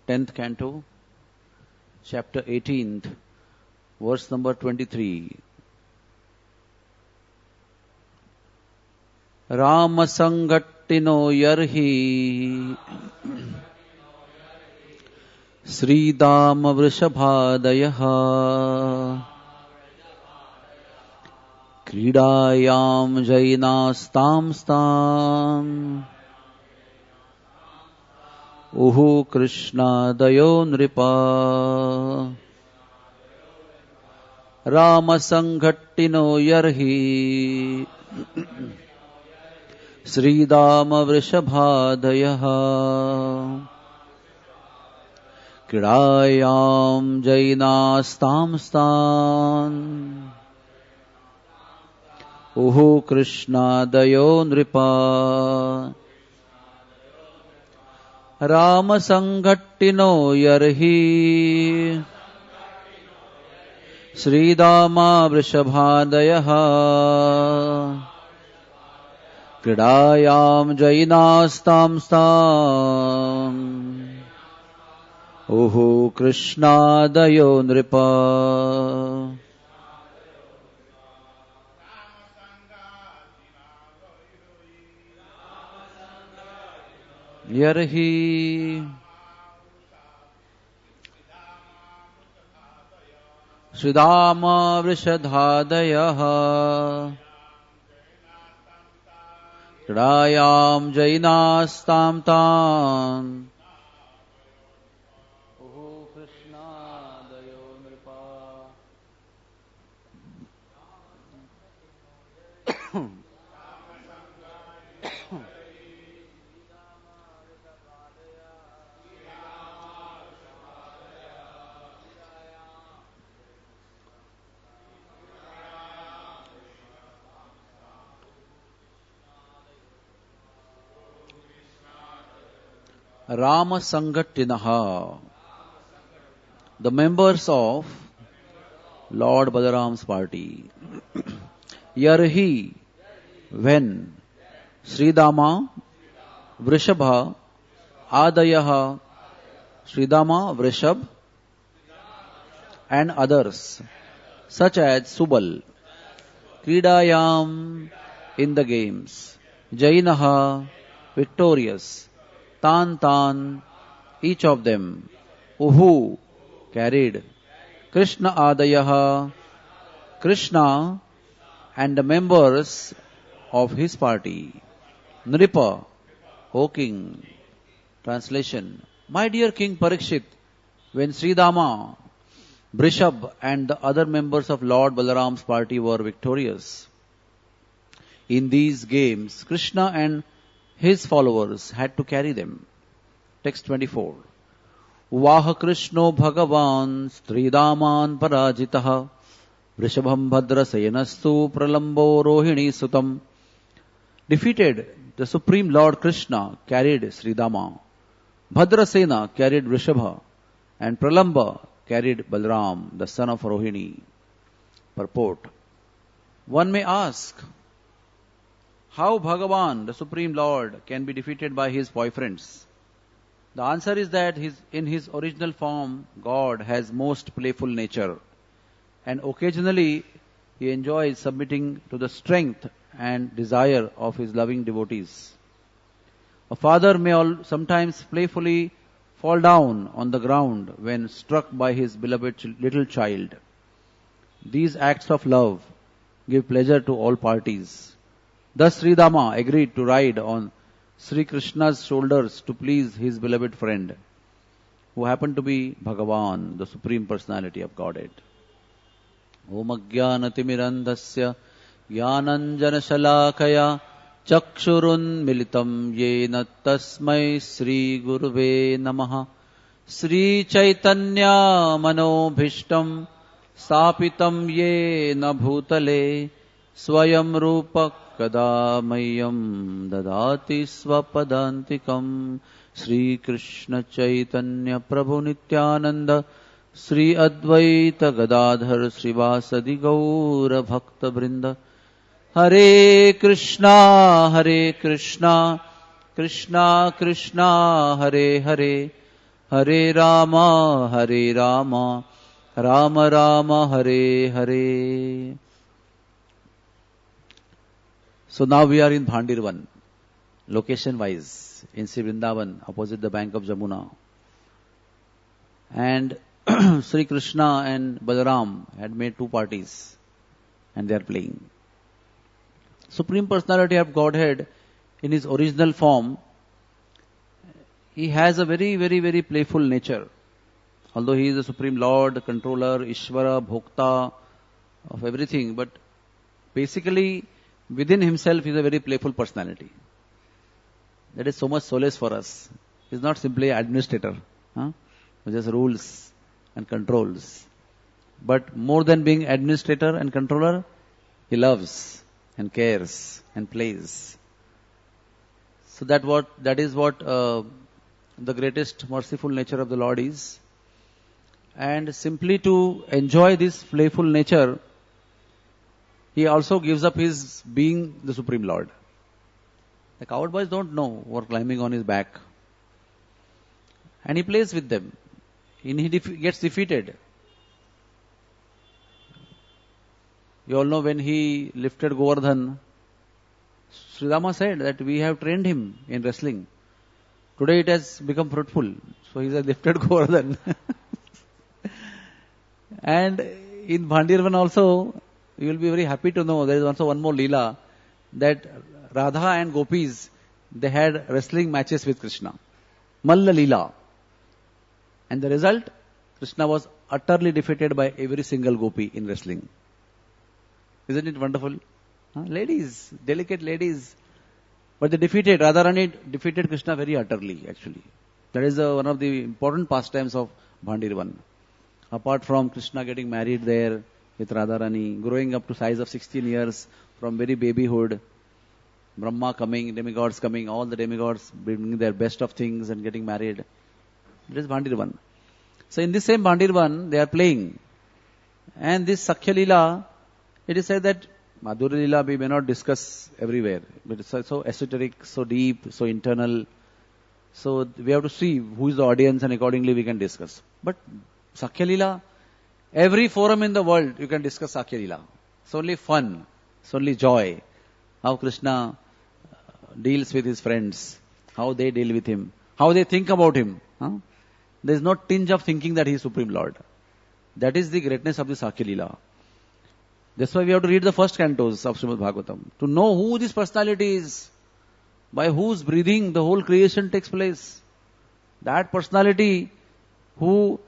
10th canto, chapter 18th, verse number 23. Rama Sangattino Yarhi Sri Dama Vrishabhadayaha Kridayam Jainastam Stam Uhu Krishna Dayo Nripa Rama Sangattino Yarhi Sri Dama Vrishabhadayaha Kridayam Jainastam Stan Uhu Krishna Dayo Nripa Rama Sangattino Yarhi Sri Dama Vrishabhadayaha Kridayam Jainastam Stam Uhu Krishna Dayo Nripa Yarhi Sridama Vrishadhadayaha Kridayam Jainastam Tam Uhu Krishna Dayo Nripa Rama Sangattinaha, the members of Lord Balaram's party. Yarhi, when Sridama, Vrishabha, Adayaha, Sridama, Vrishab, and others, such as Subal, Kridayam, in the games, Jainaha, victorious, Tan, each of them, Uhu, carried, Krishna Adayaha, Krishna, and the members of his party. Nripa, O king. Translation. My dear King Parikshit, when Sridama, Vrishab, and the other members of Lord Balaram's party were victorious in these games, Krishna and his followers had to carry them. Text 24. Vaha Krishno Bhagavan Stridaman Parajitaha Vrishabham Bhadra Sayanastu Pralambo Rohini Sutam. Defeated, the Supreme Lord Krishna carried Sridama. Bhadrasena carried Vrishabha, and Pralamba carried Balram, the son of Rohini. Purport. One may ask, how Bhagavan, the Supreme Lord, can be defeated by his boyfriends? The answer is that in his original form, God has most playful nature, and occasionally he enjoys submitting to the strength and desire of his loving devotees. A father may sometimes playfully fall down on the ground when struck by his beloved little child. These acts of love give pleasure to all parties. Thus Sridama agreed to ride on Sri Krishna's shoulders to please his beloved friend, who happened to be Bhagavan, the Supreme Personality of Godhead. Om Ajnanatimirandhasya Jnananjana Shalakaya Chakshurun Militam Yena Tasmai Sri Guruve Namaha Sri Chaitanya Manobhishtam Sapitam Yena Bhutale Swayam Rupak Kada Mayam Dadati Swapadantikam Sri Krishna Chaitanya Prabhu Nityananda Sri Advaita Gadadhar Srivasadi Gaura Bhakta Brinda Hare Krishna Krishna Krishna Hare Hare Hare Rama, Hare Rama, Rama Rama, Hare Hare. So now we are in Bhandirvan, location wise, in Sri Vrindavan, opposite the bank of Jamuna. And Sri Krishna and Balaram had made two parties and they are playing. Supreme Personality of Godhead in his original form, he has a very, very, very playful nature. Although he is the Supreme Lord, Controller, Ishvara, Bhokta of everything, but basically within himself he is a very playful personality. That is so much solace for us. He is not simply an administrator, who just rules and controls. But more than being administrator and controller, he loves and cares and plays. So that is what the greatest merciful nature of the Lord is. And simply to enjoy this playful nature, he also gives up his being the Supreme Lord. The coward boys don't know who are climbing on his back. And he plays with them. And he gets defeated. You all know when he lifted Govardhan, Sri Rama said that we have trained him in wrestling. Today it has become fruitful. So he has lifted Govardhan. And in Bhandirvan also, you will be very happy to know there is also one more Leela, that Radha and Gopis, they had wrestling matches with Krishna. Malla Leela. And the result, Krishna was utterly defeated by every single gopi in wrestling. Isn't it wonderful? Ladies, delicate ladies. But they defeated, Radharani defeated Krishna very utterly actually. That is one of the important pastimes of Bhandirvan. Apart from Krishna getting married there with Radharani, growing up to size of 16 years from very babyhood, Brahma coming, demigods coming, all the demigods bringing their best of things and getting married. It is Bhandirvan. So in this same Bhandirvan, they are playing. And this Sakhya Leela, it is said that Madhurya Leela we may not discuss everywhere. But it's so esoteric, so deep, so internal. So we have to see who is the audience and accordingly we can discuss. But Sakhya Leela, every forum in the world you can discuss Sakhya Leela. It's only fun. It's only joy. How Krishna deals with his friends. How they deal with him. How they think about him. There is no tinge of thinking that he is Supreme Lord. That is the greatness of the Sakhya Leela. That's why we have to read the first cantos of Srimad Bhagavatam. To know who this personality is. By whose breathing the whole creation takes place. That personality who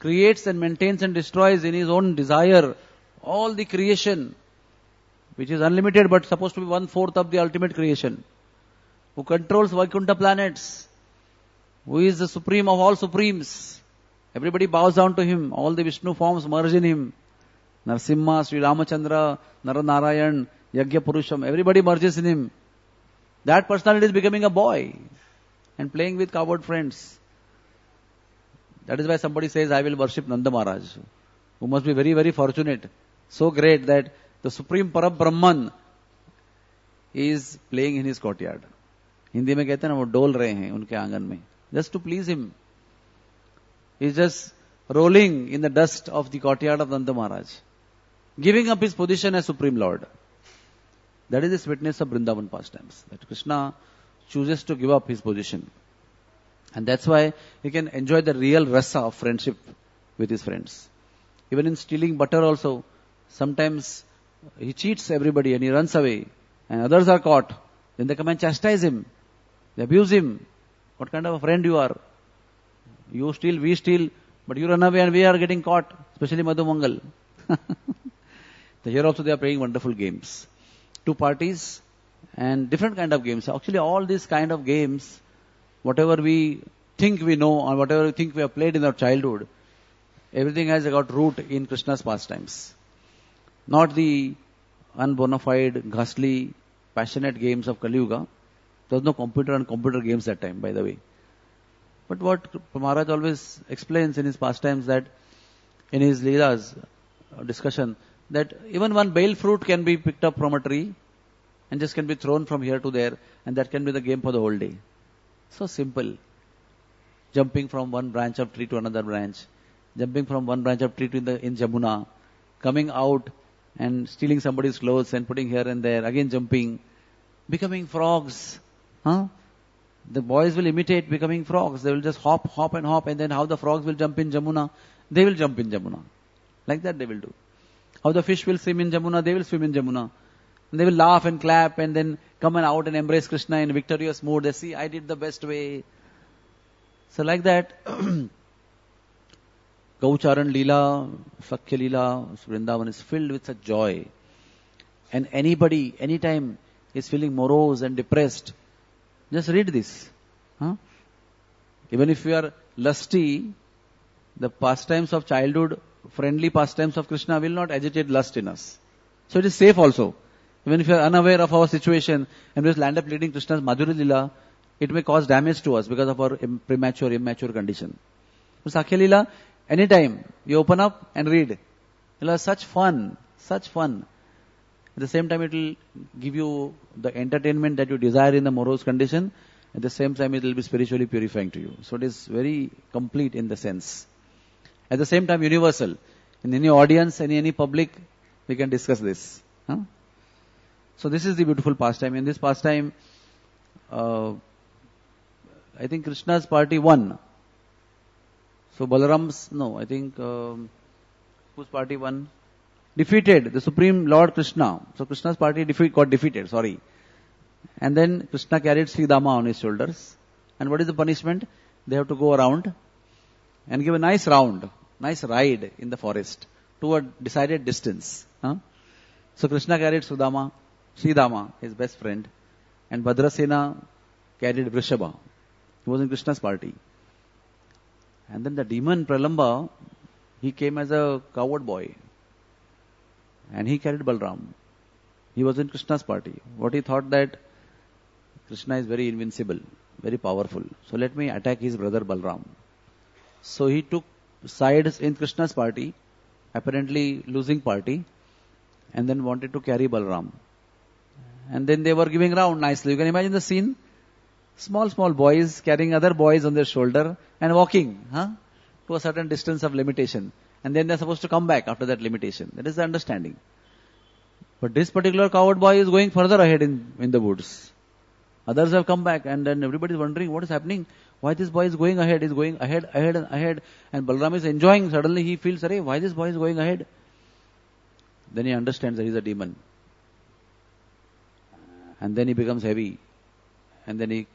creates and maintains and destroys in his own desire all the creation, which is unlimited but supposed to be 1/4 of the ultimate creation. Who controls Vaikuntha planets. Who is the supreme of all supremes. Everybody bows down to him. All the Vishnu forms merge in him. Narsimha, Sri Ramachandra, Naranarayan, Yagya Purusham, everybody merges in him. That personality is becoming a boy and playing with coward friends. That is why somebody says, I will worship Nanda Maharaj, who must be very, very fortunate. So great that the Supreme Parabrahman is playing in his courtyard. Hindi में कहते हैं ना वो डोल रहे हैं उनके आंगन में. Just to please him. He is just rolling in the dust of the courtyard of Nanda Maharaj. Giving up his position as Supreme Lord. That is the sweetness of Vrindavan pastimes. That Krishna chooses to give up his position. And that's why he can enjoy the real rasa of friendship with his friends. Even in stealing butter also, sometimes he cheats everybody and he runs away. And others are caught. Then they come and chastise him. They abuse him. What kind of a friend you are? You steal, we steal, but you run away and we are getting caught. Especially Madhu Mangal. So here also they are playing wonderful games. Two parties and different kind of games. Actually all these kind of games, whatever we think we know or whatever we think we have played in our childhood, everything has got root in Krishna's pastimes. Not the unbona fide, ghastly, passionate games of Kali Yuga. There was no computer and computer games that time, by the way. But what Maharaj always explains in his pastimes, that in his Leelas discussion, that even one bale fruit can be picked up from a tree and just can be thrown from here to there, and that can be the game for the whole day. So simple. jumping from one branch of tree to another branch, jumping from one branch of tree to in Jamuna, coming out and stealing somebody's clothes and putting here and there, again jumping, becoming frogs. The boys will imitate becoming frogs. They will just hop, hop and hop, and then how the frogs will jump in Jamuna, they will jump in Jamuna. Like that they will do. How the fish will swim in Jamuna, they will swim in Jamuna. And they will laugh and clap and then come and out and embrace Krishna in victorious mood. They see, I did the best way. So like that, Gaucharan Leela, Sakhya Leela, Vrindavan is filled with such joy. And anybody, anytime is feeling morose and depressed, just read this. Even if you are lusty, the pastimes of childhood, friendly pastimes of Krishna will not agitate lust in us. So it is safe also. Even if you are unaware of our situation and we just land up reading Krishna's Madhurya Leela, it may cause damage to us because of our premature, immature condition. So Sakhya Leela, anytime you open up and read, you'll have such fun, such fun. At the same time, it will give you the entertainment that you desire in the morose condition. At the same time, it will be spiritually purifying to you. So it is very complete in the sense. At the same time, universal. In any audience, any public, we can discuss this. So this is the beautiful pastime. In this pastime, I think Krishna's party won. So Balaram's, no, I think, whose party won? Defeated the Supreme Lord Krishna. So Krishna's party got defeated, sorry. And then Krishna carried Sri Dama on his shoulders. And what is the punishment? They have to go around and give a nice round, nice ride in the forest to a decided distance. So Krishna carried Sri Dama, his best friend, and Bhadrasena carried Vrishabha. He was in Krishna's party. And then the demon Pralamba, he came as a coward boy. And he carried Balram. He was in Krishna's party. What he thought that Krishna is very invincible, very powerful. So let me attack his brother Balram. So he took sides in Krishna's party, apparently losing party, and then wanted to carry Balram. And then they were giving round nicely. You can imagine the scene. Small boys carrying other boys on their shoulder and walking to a certain distance of limitation. And then they're supposed to come back after that limitation. That is the understanding. But this particular coward boy is going further ahead in the woods. Others have come back and then everybody is wondering what is happening. Why this boy is going ahead? He's going ahead and ahead. And Balram is enjoying. Suddenly he feels, why this boy is going ahead? Then he understands that he's a demon. And then he becomes heavy. And then he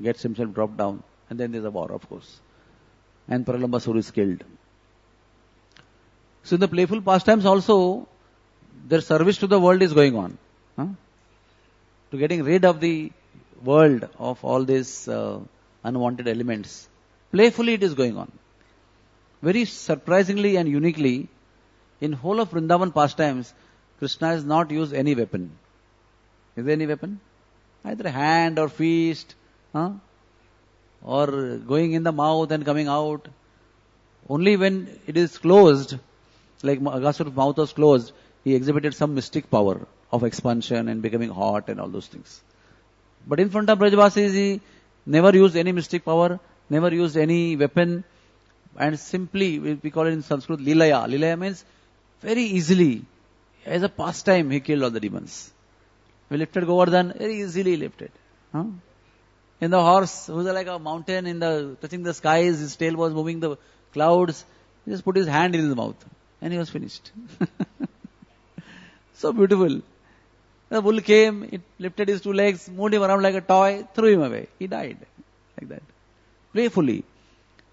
gets himself dropped down. And then there's a war, of course. And Pralambasur is killed. So in the playful pastimes also, their service to the world is going on. To getting rid of the world of all these unwanted elements. Playfully it is going on. Very surprisingly and uniquely, in whole of Vrindavan pastimes, Krishna has not used any weapon. Is there any weapon? Either hand or fist, or going in the mouth and coming out. Only when it is closed, like Agasu's mouth was closed, he exhibited some mystic power of expansion and becoming hot and all those things. But in front of Brajavasis, he never used any mystic power, never used any weapon, and simply, we call it in Sanskrit, Lilaya. Lilaya means very easily, as a pastime, he killed all the demons. We lifted Govardhan, very easily lifted. In the horse, who was like a mountain touching the skies, his tail was moving the clouds, he just put his hand in his mouth and he was finished. So beautiful. The bull came, it lifted his two legs, moved him around like a toy, threw him away. He died. Like that. Playfully.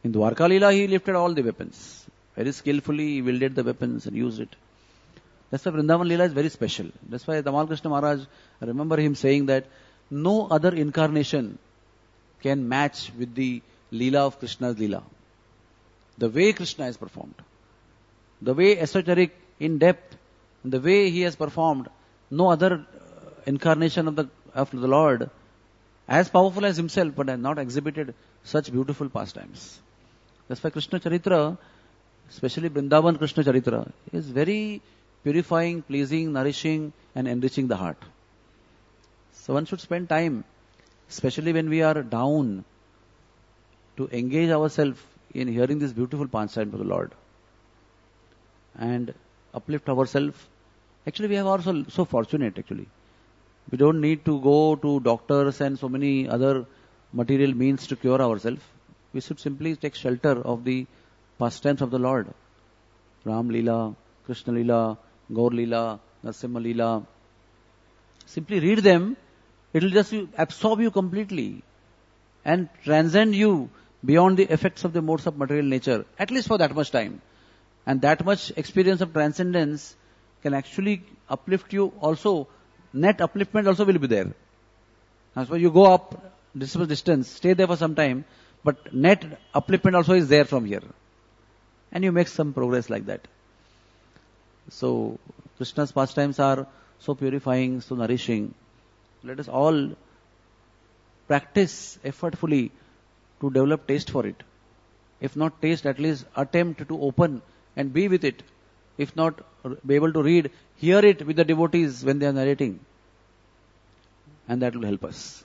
In Dwarka Leela, he lifted all the weapons. Very skillfully, he wielded the weapons and used it. That's why Vrindavan Leela is very special. That's why Tamal Krishna Maharaj, I remember him saying that no other incarnation can match with the Leela of Krishna's Leela. The way Krishna has performed, the way esoteric, in depth, and the way he has performed, no other incarnation of the Lord, as powerful as himself, but has not exhibited such beautiful pastimes. That's why Krishna Charitra, especially Vrindavan Krishna Charitra, is very purifying, pleasing, nourishing, and enriching the heart. So one should spend time, especially when we are down, to engage ourselves in hearing this beautiful pastime of the Lord and uplift ourselves. Actually, we have also so fortunate actually. We don't need to go to doctors and so many other material means to cure ourselves. We should simply take shelter of the pastimes of the Lord. Ram Leela, Krishna Leela, Gaur Leela, Narasimha Leela. Simply read them. It will just absorb you completely and transcend you beyond the effects of the modes of material nature, at least for that much time. And that much experience of transcendence can actually uplift you also. Net upliftment also will be there. That's why you go up this distance, stay there for some time, but net upliftment also is there from here. And you make some progress like that. So, Krishna's pastimes are so purifying, so nourishing. Let us all practice effortfully to develop taste for it. If not taste, at least attempt to open and be with it. If not, be able to read, hear it with the devotees when they are narrating. And that will help us.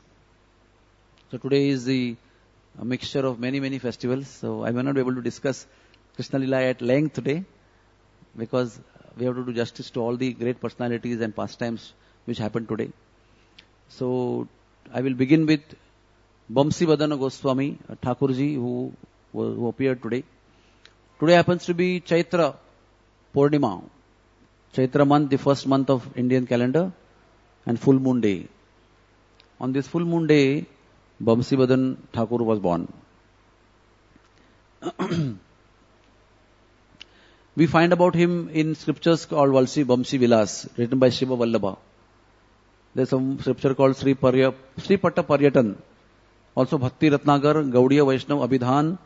So today is a mixture of many, many festivals. So I may not be able to discuss Krishna Lila at length today because we have to do justice to all the great personalities and pastimes which happened today. So I will begin with Bhaktivedanta Goswami Thakurji who appeared today. Today happens to be Chaitra Purnima. Chaitra month, the first month of Indian calendar, and full moon day. On this full moon day, Bhaktivedanta Thakur was born. We find about him in scriptures called Vamsi Vilas, written by Shiva Vallabha. There's some scripture called Sri Patta Paryatan. Also Bhakti Ratnagar, Gaudiya Vaishnav Abhidhan,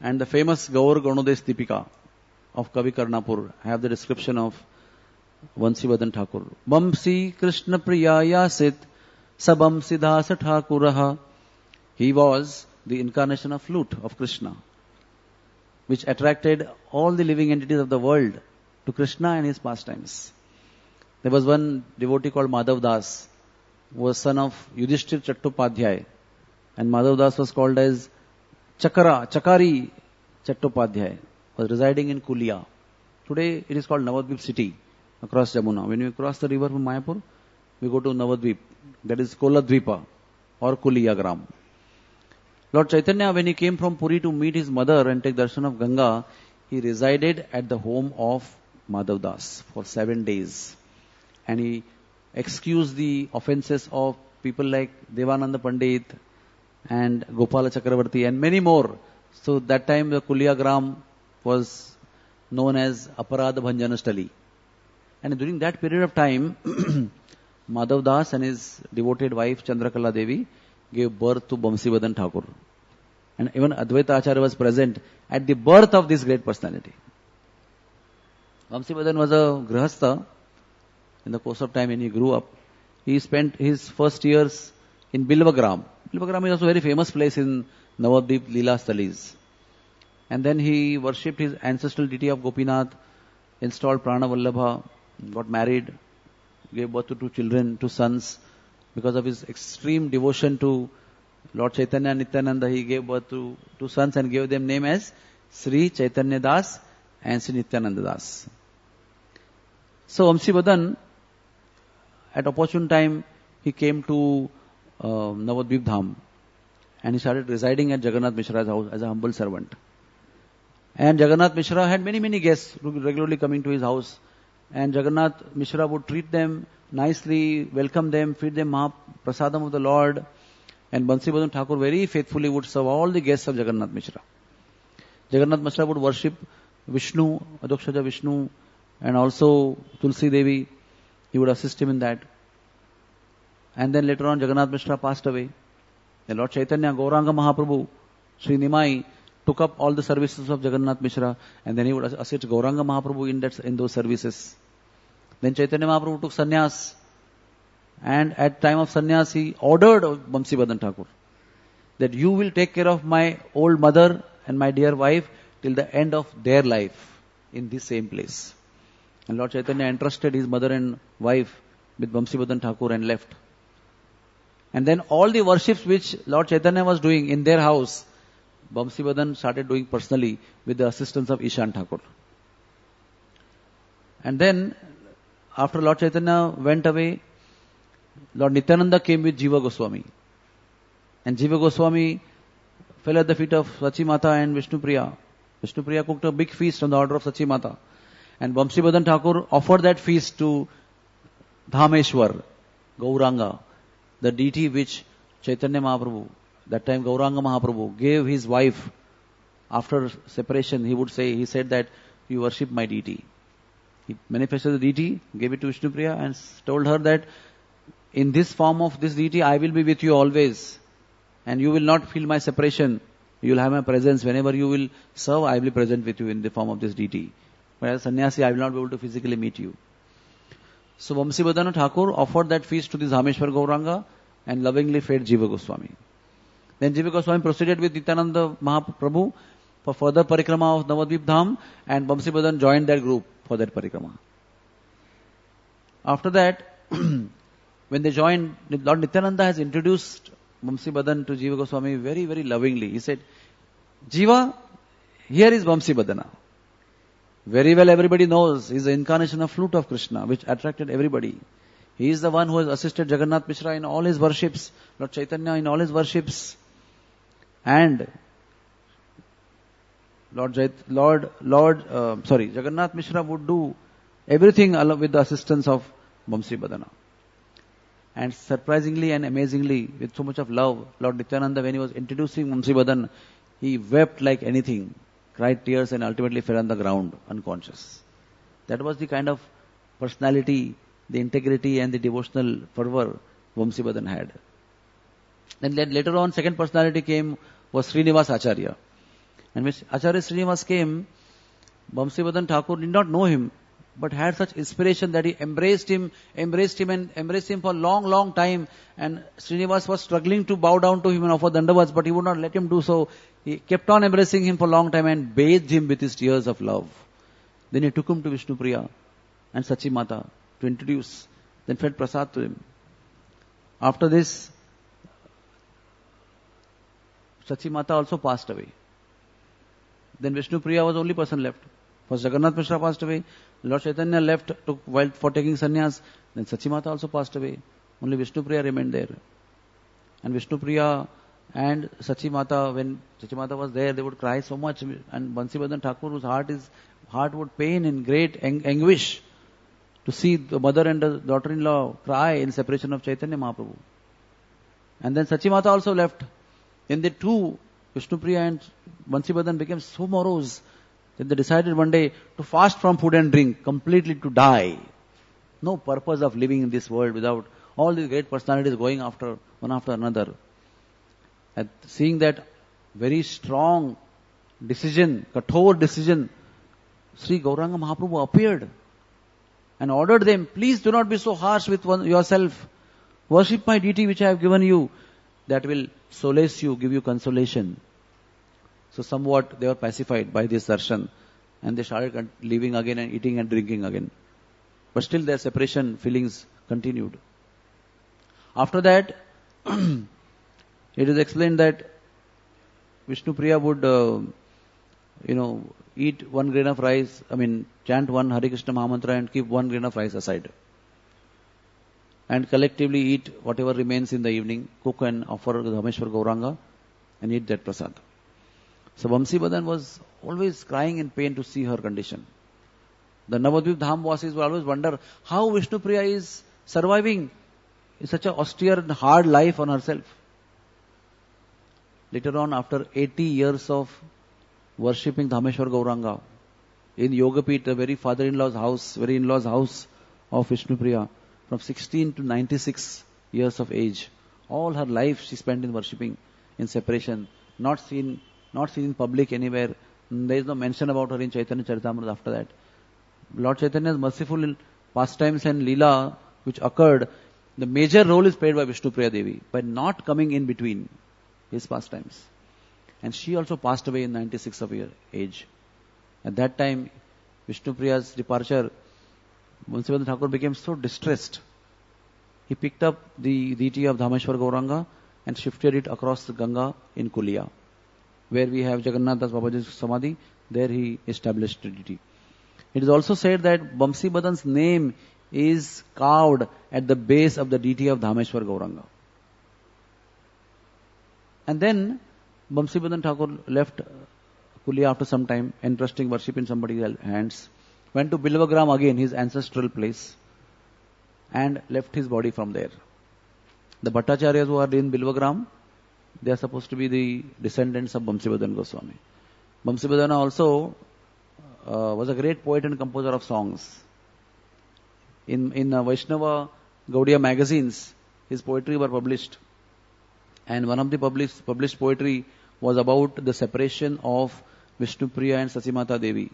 and the famous Gaur Ganodesh Deepika of Kavi Karnapur have the description of Bhaktivedanta Thakur. Vamsi Krishna Priyaya Sit Sabamsi Dasa Thakuraha. He was the incarnation of flute of Krishna, which attracted all the living entities of the world to Krishna and his pastimes. There was one devotee called Madhav Das, who was son of Yudhishthir Chattopadhyay, and Madhav Das was called as Chakari Chattopadhyay, was residing in Kulia. Today it is called Navadvip city, across Jamuna. When you cross the river from Mayapur, we go to Navadvip, that is Koladvipa or Kuliya Gram. Lord Chaitanya, when he came from Puri to meet his mother and take darshan of Ganga, he resided at the home of Madhav Das for 7 days. And he excused the offences of people like Devananda Pandit and Gopala Chakravarti and many more. So that time the Kuliya Gram was known as Aparadha Bhanjanastali. And during that period of time, Madhav Das and his devoted wife Chandrakala Devi gave birth to Bhaktivedanta Thakur. And even Advaita Acharya was present at the birth of this great personality. Bhaktivedanta was a grihastha. In the course of time when he grew up, he spent his first years in Bilvagram. Bilvagram is also a very famous place in Navadvip Leela Stalis. And then he worshipped his ancestral deity of Gopinath, installed Prana Vallabha, got married, gave birth to 2 children, 2 sons. Because of his extreme devotion to Lord Chaitanya and Nityananda, he gave birth to 2 sons and gave them name as Sri Chaitanya Das and Sri Nityananda Das. So Bhaktivedanta, at opportune time, he came to Navadvip Dham and he started residing at Jagannath Mishra's house as a humble servant. And Jagannath Mishra had many, many guests regularly coming to his house. And Jagannath Mishra would treat them nicely, welcome them, feed them prasadam of the Lord. And Bhaktivedanta Thakur very faithfully would serve all the guests of Jagannath Mishra. Jagannath Mishra would worship Vishnu, Adokshaja Vishnu, and also Tulsi Devi. He would assist him in that. And then later on Jagannath Mishra passed away. Then Lord Chaitanya, Gauranga Mahaprabhu, Sri Nimai, took up all the services of Jagannath Mishra, and then he would assist Gauranga Mahaprabhu in those services. Then Chaitanya Mahaprabhu took sannyas, and at time of sannyas he ordered Bhaktivedanta Thakur that you will take care of my old mother and my dear wife till the end of their life in this same place. And Lord Chaitanya entrusted his mother and wife with Bhaktivedanta Thakur and left. And then all the worships which Lord Chaitanya was doing in their house, Bamsivadan started doing personally with the assistance of Ishan Thakur. And then, after Lord Chaitanya went away, Lord Nityananda came with Jiva Goswami. And Jiva Goswami fell at the feet of Sachi Mata and Vishnu Priya. Vishnu Priya cooked a big feast on the order of Sachi Mata. And Bamsivadan Thakur offered that feast to Dhameshwar, Gauranga, the deity which Chaitanya Mahaprabhu, that time Gauranga Mahaprabhu, gave his wife. After separation, he said that you worship my deity. He manifested the deity, gave it to Vishnu Priya and told her that in this form of this deity, I will be with you always. And you will not feel my separation. You will have my presence. Whenever you will serve, I will be present with you in the form of this deity. But as sannyasi, I will not be able to physically meet you. So Vamsivadana Thakur offered that feast to the Dhameshwar Gauranga and lovingly fed Jiva Goswami. Then Jiva Goswami proceeded with Nityananda Mahaprabhu for further parikrama of Navadvip Dham, and Vamsivadan joined that group for that parikrama. After that, when they joined, Lord Nityananda has introduced Vamsivadan to Jiva Goswami very, very lovingly. He said, Jiva, here is Vamsivadana. Very well everybody knows he is the incarnation of flute of Krishna, which attracted everybody. He is the one who has assisted Jagannath Mishra in all his worships, Lord Chaitanya in all his worships. And Jagannath Mishra would do everything along with the assistance of Vamsivadana. And surprisingly and amazingly, with so much of love, Lord Nityananda, when he was introducing Vamsivadan, he wept like anything, cried tears and ultimately fell on the ground, unconscious. That was the kind of personality, the integrity and the devotional fervor Vamsivadan had. Then later on, second personality was Srinivas Acharya. And when Acharya Srinivas came, Vamsivadan Thakur did not know him, but had such inspiration that he embraced him for a long, long time. And Srinivas was struggling to bow down to him and offer dandavats, but he would not let him do so. He kept on embracing him for a long time and bathed him with his tears of love. Then he took him to Vishnu Priya and Sachi Mata to introduce, then fed prasad to him. After this, Sachi Mata also passed away. Then Vishnu Priya was the only person left. First Jagannath Mishra passed away. Lord Chaitanya left for taking sannyas. Then Sachi Mata also passed away. Only Vishnu Priya remained there. And Vishnu Priya and Sachi Mata, when Sachi Mata was there, they would cry so much. And Vamsivadan Thakur, whose heart would pain in great anguish to see the mother and the daughter-in-law cry in separation of Chaitanya Mahaprabhu. And then Sachi Mata also left. Then they two, Vishnu Priya and Vamsivadan, became so morose that they decided one day to fast from food and drink, completely to die. No purpose of living in this world without all these great personalities going after one after another. And seeing that very strong decision, Kathor decision, Sri Gauranga Mahaprabhu appeared and ordered them, please do not be so harsh with yourself. Worship my deity which I have given you. That will solace you, give you consolation. So somewhat they were pacified by this darshan and they started living again and eating and drinking again. But still their separation feelings continued. After that, it is explained that Vishnu Priya would, eat 1 grain of rice, chant one Hare Krishna Mahamantra and keep 1 grain of rice aside. And collectively eat whatever remains in the evening, cook and offer Dhameshwar Gauranga and eat that prasad. So Vamsivadan was always crying in pain to see her condition. The Navadvip Dham Vasis would always wonder how Vishnu Priya is surviving in such an austere and hard life on herself. Later on, after 80 years of worshipping Dhameshwar Gauranga in Yogapit, the very father-in-law's house, very in-law's house of Vishnu Priya, from 16 to 96 years of age, all her life she spent in worshipping, in separation, not seen in public anywhere. There is no mention about her in Chaitanya Charitamrita after that. Lord Chaitanya's merciful pastimes and Leela which occurred, the major role is played by Vishnu Priya Devi by not coming in between his pastimes. And she also passed away in 96 of her age. At that time, Vishnu Priya's departure, Vamsivadan Thakur became so distressed. He picked up the deity of Dhameshwar Gauranga and shifted it across the Ganga in Kulia. where we have Jagannath Das Babaji's Samadhi, there he established Trinity. It is also said that Bamsi Badan's name is carved at the base of the deity of Dhameshwar Gauranga. And then Bamsi Badan Thakur left Kulia after some time, entrusting worship in somebody's hands, went to Bilvagram again, his ancestral place, and left his body from there. The Bhattacharyas who are in Bilvagram, they are supposed to be the descendants of Bamsi Badan Goswami. Bamsi Badana also was a great poet and composer of songs. In Vaishnava Gaudiya magazines, his poetry were published. And one of the published poetry was about the separation of Vishnupriya and Sachimata Devi.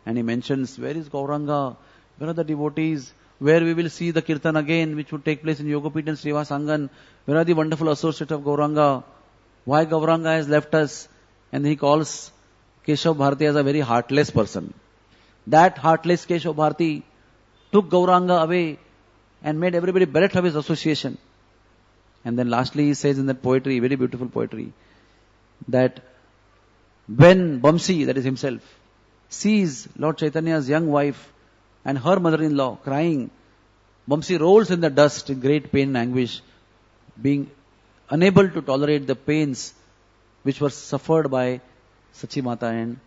And he mentions, where is Gauranga? Where are the devotees? Where we will see the kirtan again, which would take place in Yogapit and Srivas Angan? Where are the wonderful associates of Gauranga? Why Gauranga has left us? And he calls Keshav Bharati as a very heartless person. That heartless Keshav Bharati took Gauranga away and made everybody bereft of his association. And then lastly he says in that poetry, very beautiful poetry, that when Bamsi, that is himself, sees Lord Chaitanya's young wife and her mother-in-law crying, Bamsi rolls in the dust in great pain and anguish, being unable to tolerate the pains which were suffered by Sachimata and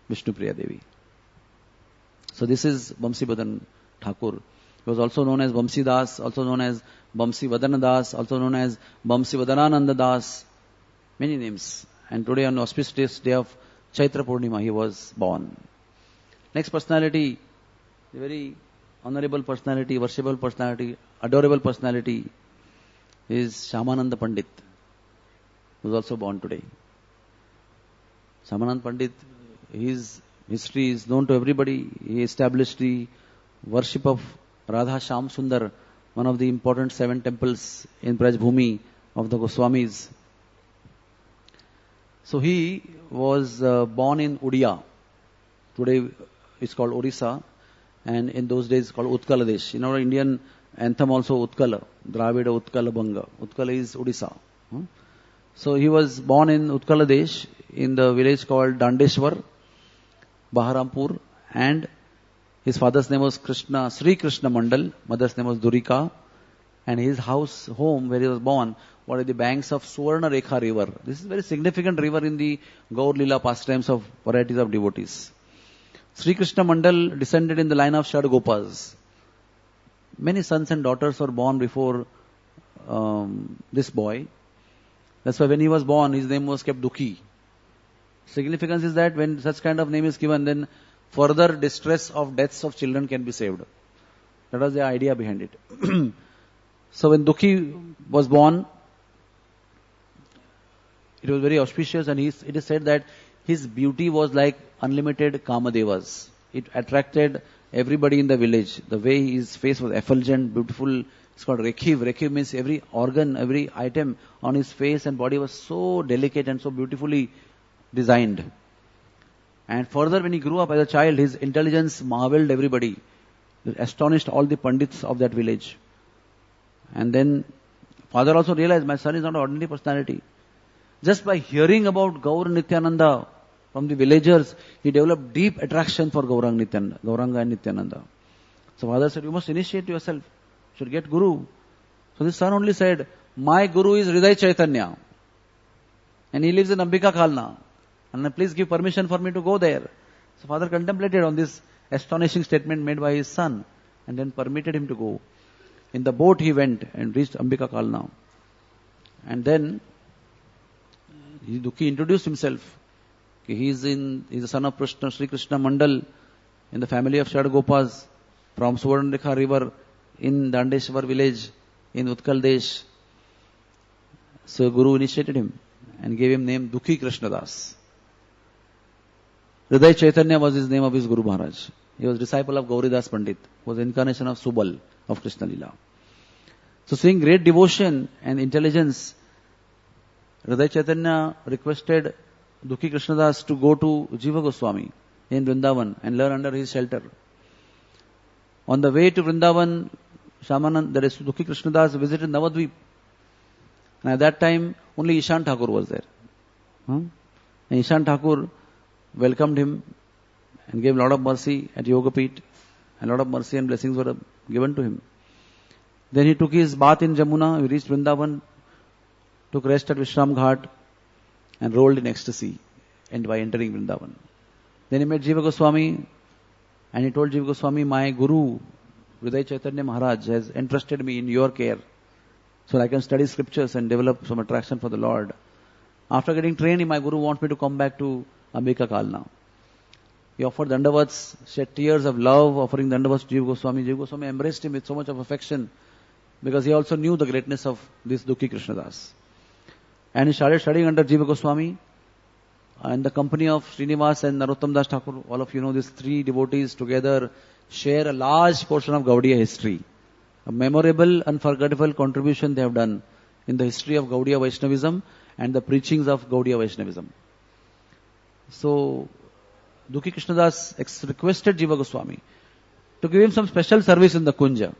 Vishnupriya Devi. So this is Bamsi Badan Thakur. He was also known as Bamsi Das, also known as Bamsi Vadana Das, also known as Bamsi Vadanananda Das. Many names. And today on the auspicious day of Chaitra Purnima, he was born. Next personality, a very honorable personality, worshipable personality, adorable personality is Shyamananda Pandit, who was also born today. Shyamananda Pandit, his history is known to everybody. He established the worship of Radha Shyam Sundar, one of the important 7 temples in Braj Bhumi of the Goswamis. So he was born in Udiya. Today it's called Orissa, and in those days it's called Utkala Desh. In our Indian anthem also Utkala, Dravida Utkala Banga. Utkala is Odisha. So he was born in Utkala Desh in the village called Dandeshwar, Baharampur, and his father's name was Krishna, Sri Krishna Mandal, mother's name was Durika, and his home where he was born were at the banks of Suvarna Rekha river. This is a very significant river in the Gaur Lila pastimes of varieties of devotees. Sri Krishna Mandal descended in the line of Shad Gopas. Many sons and daughters were born before this boy. That's why when he was born, his name was kept Dukhi. Significance is that when such kind of name is given, then further distress of deaths of children can be saved. That was the idea behind it. So when Dukhi was born, it was very auspicious, and it is said that his beauty was like unlimited Kamadevas. It attracted everybody in the village. The way his face was effulgent, beautiful. It's called Rekhiv. Rekhiv means every organ, every item on his face and body was so delicate and so beautifully designed. And further, when he grew up as a child, his intelligence marveled everybody. It astonished all the pandits of that village. And then father also realized, my son is not an ordinary personality. Just by hearing about Gaur Nityananda from the villagers, he developed deep attraction for Gauranga and Nityananda. So father said, you must initiate yourself. You should get Guru. So the son only said, my Guru is Hriday Chaitanya. And he lives in Ambika Khalna. And please give permission for me to go there. So father contemplated on this astonishing statement made by his son and then permitted him to go. In the boat he went and reached Ambika Khalna. And then Dukhi introduced himself. He's the son of Krishna, Sri Krishna Mandal in the family of Shad Gopas from Suvarnrekha river in Dandeshwar village in Utkal Desh. So Guru initiated him and gave him name Dukhi Krishnadas. Hriday Chaitanya was his name of his Guru Maharaj. He was disciple of Gauridas Pandit, who was incarnation of Subal of Krishna Lila. So seeing great devotion and intelligence, Hriday Chaitanya requested Dukhi Krishnadas to go to Jiva Goswami in Vrindavan and learn under his shelter. On the way to Vrindavan, Dukhi Krishnadas visited Navadvip. And at that time, only Ishan Thakur was there. And Ishan Thakur welcomed him and gave a lot of mercy at Yoga Peeth, and a lot of mercy and blessings were given to him. Then he took his bath in Jamuna, he reached Vrindavan, took rest at Vishram Ghat, and rolled in ecstasy and by entering Vrindavan. Then he met Jiva Goswami, and he told Jiva Goswami, my Guru, Hriday Chaitanya Maharaj, has entrusted me in your care, so I can study scriptures and develop some attraction for the Lord. After getting trained, my Guru wants me to come back to Ambika Kal now. He offered dandavats, shed tears of love, offering dandavats to Jiva Goswami. Jiva Goswami embraced him with so much of affection, because he also knew the greatness of this Dukhi Krishnadas. And he started studying under Jiva Goswami, in the company of Srinivas and Narottam Das Thakur. All of you know these three devotees together share a large portion of Gaudiya history. A memorable, unforgettable contribution they have done in the history of Gaudiya Vaishnavism and the preachings of Gaudiya Vaishnavism. So, Dukhi Krishnadas requested Jiva Goswami to give him some special service in the Kunja.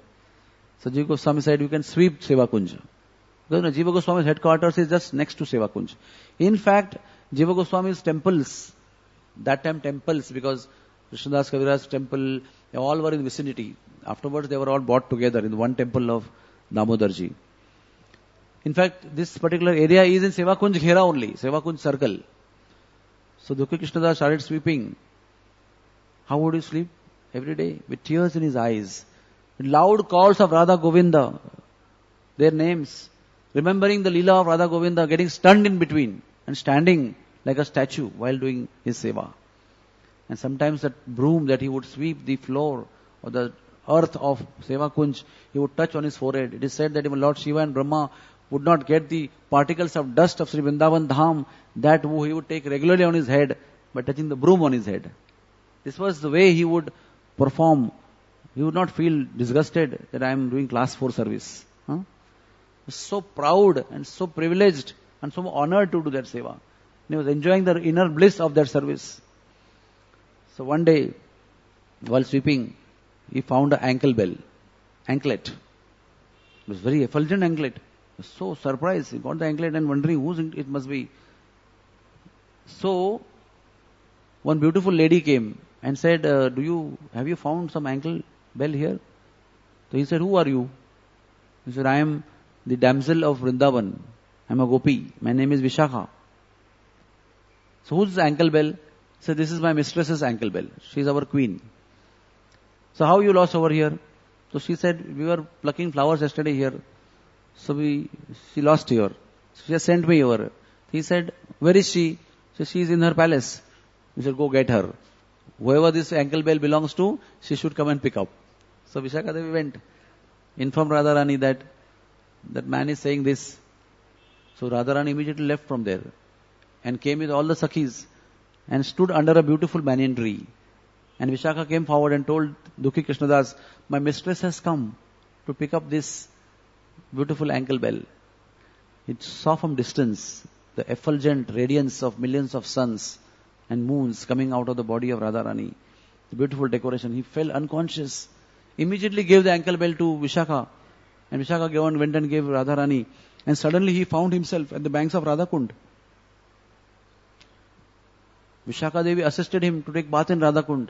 So Jiva Goswami said, you can sweep Seva Kunja. Because Jiva Goswami's headquarters is just next to Seva Kunja. In fact, Jiva Goswami's temples, that time temples, because Krishnadas Kaviraj's temple, they all were in vicinity. Afterwards, they were all brought together in one temple of Damodarji. In fact, this particular area is in Seva Kunj Ghera only, Seva Kunj circle. So Dukhi Krishnadas started sweeping. How would he sweep? Every day, with tears in his eyes. With loud calls of Radha Govinda, their names. Remembering the Leela of Radha Govinda, getting stunned in between and standing like a statue while doing his seva. And sometimes that broom that he would sweep the floor or the earth of Seva Kunj, he would touch on his forehead. It is said that even Lord Shiva and Brahma would not get the particles of dust of Sri Vrindavan Dham, that he would take regularly on his head by touching the broom on his head. This was the way he would perform. He would not feel disgusted that I am doing class 4 service. So proud and so privileged and so honored to do that seva. And he was enjoying the inner bliss of that service. So one day, while sweeping, he found an anklet. It was very effulgent anklet. He was so surprised. He got the anklet and wondering whose it must be. So, one beautiful lady came and said, have you found some ankle bell here? So he said, who are you? He said, I am the damsel of Vrindavan. I am a gopi. My name is Vishakha. So who's this ankle bell? He said, this is my mistress's ankle bell. She is our queen. So how you lost over here? So she said, we were plucking flowers yesterday here. So she lost here. So she has sent me over. He said, where is she? So she is in her palace. He said, go get her. Whoever this ankle bell belongs to, she should come and pick up. So Vishakha Devi went, informed Radharani that man is saying this. So Radharani immediately left from there and came with all the Sakhis and stood under a beautiful banyan tree. And Vishakha came forward and told Dukhi Krishnadas, my mistress has come to pick up this beautiful ankle bell. It saw from distance the effulgent radiance of millions of suns and moons coming out of the body of Radharani. The beautiful decoration. He fell unconscious. Immediately gave the ankle bell to Vishakha. And Vishakha went and gave Radharani. And suddenly he found himself at the banks of Radhakund. Vishakha Devi assisted him to take bath in Radhakund.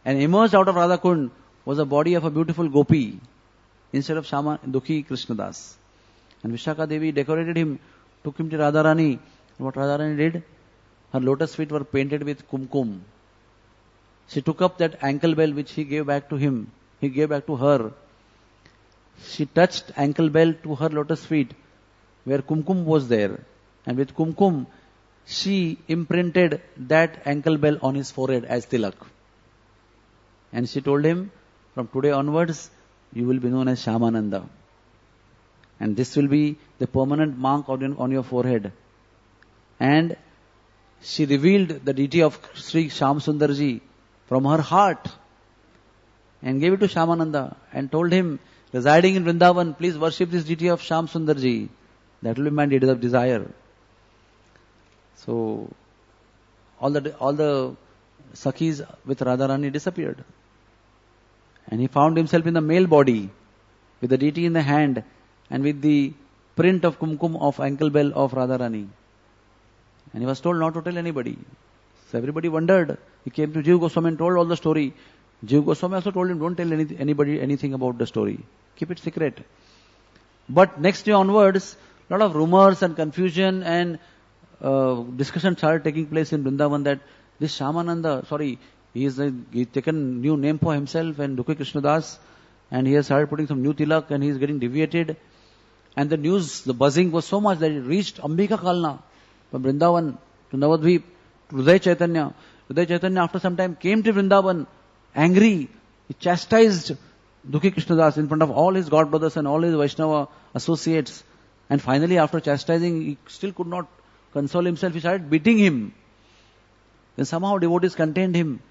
And emerged out of Radhakund was the body of a beautiful gopi instead of Shama Dukhi Krishnadas. And Vishakha Devi decorated him, took him to Radharani. What Radharani did? Her lotus feet were painted with kumkum. She took up that ankle bell which he gave back to him. He gave back to her. She touched ankle bell to her lotus feet where kumkum was there. And with kumkum, she imprinted that ankle bell on his forehead as tilak. And she told him, from today onwards, you will be known as Shamananda. And this will be the permanent mark on your forehead. And she revealed the deity of Sri Sham Sundarji from her heart and gave it to Shamananda and told him, residing in Vrindavan, please worship this deity of Sham Sundarji. That will be my deity of desire. So, all the Sakhis with Radharani disappeared. And he found himself in the male body with the deity in the hand and with the print of kumkum of ankle bell of Radharani. And he was told not to tell anybody. So everybody wondered. He came to Jiva Goswami and told all the story. Jiva Goswami also told him, don't tell anybody anything about the story. Keep it secret. But next day onwards, a lot of rumors and confusion and discussion started taking place in Vrindavan that this Shamananda, he's taken new name for himself and Dukhi Krishnadas, and he has started putting some new tilak and he is getting deviated. And the news, the buzzing was so much that it reached Ambika Kalna, from Vrindavan to Navadvip, to Hridaya Chaitanya. Hridaya Chaitanya after some time came to Vrindavan, angry. He chastised Dukhi Krishnadas in front of all his god brothers and all his Vaishnava associates. And finally, after chastising, he still could not console himself. He started beating him. Then somehow devotees contained him.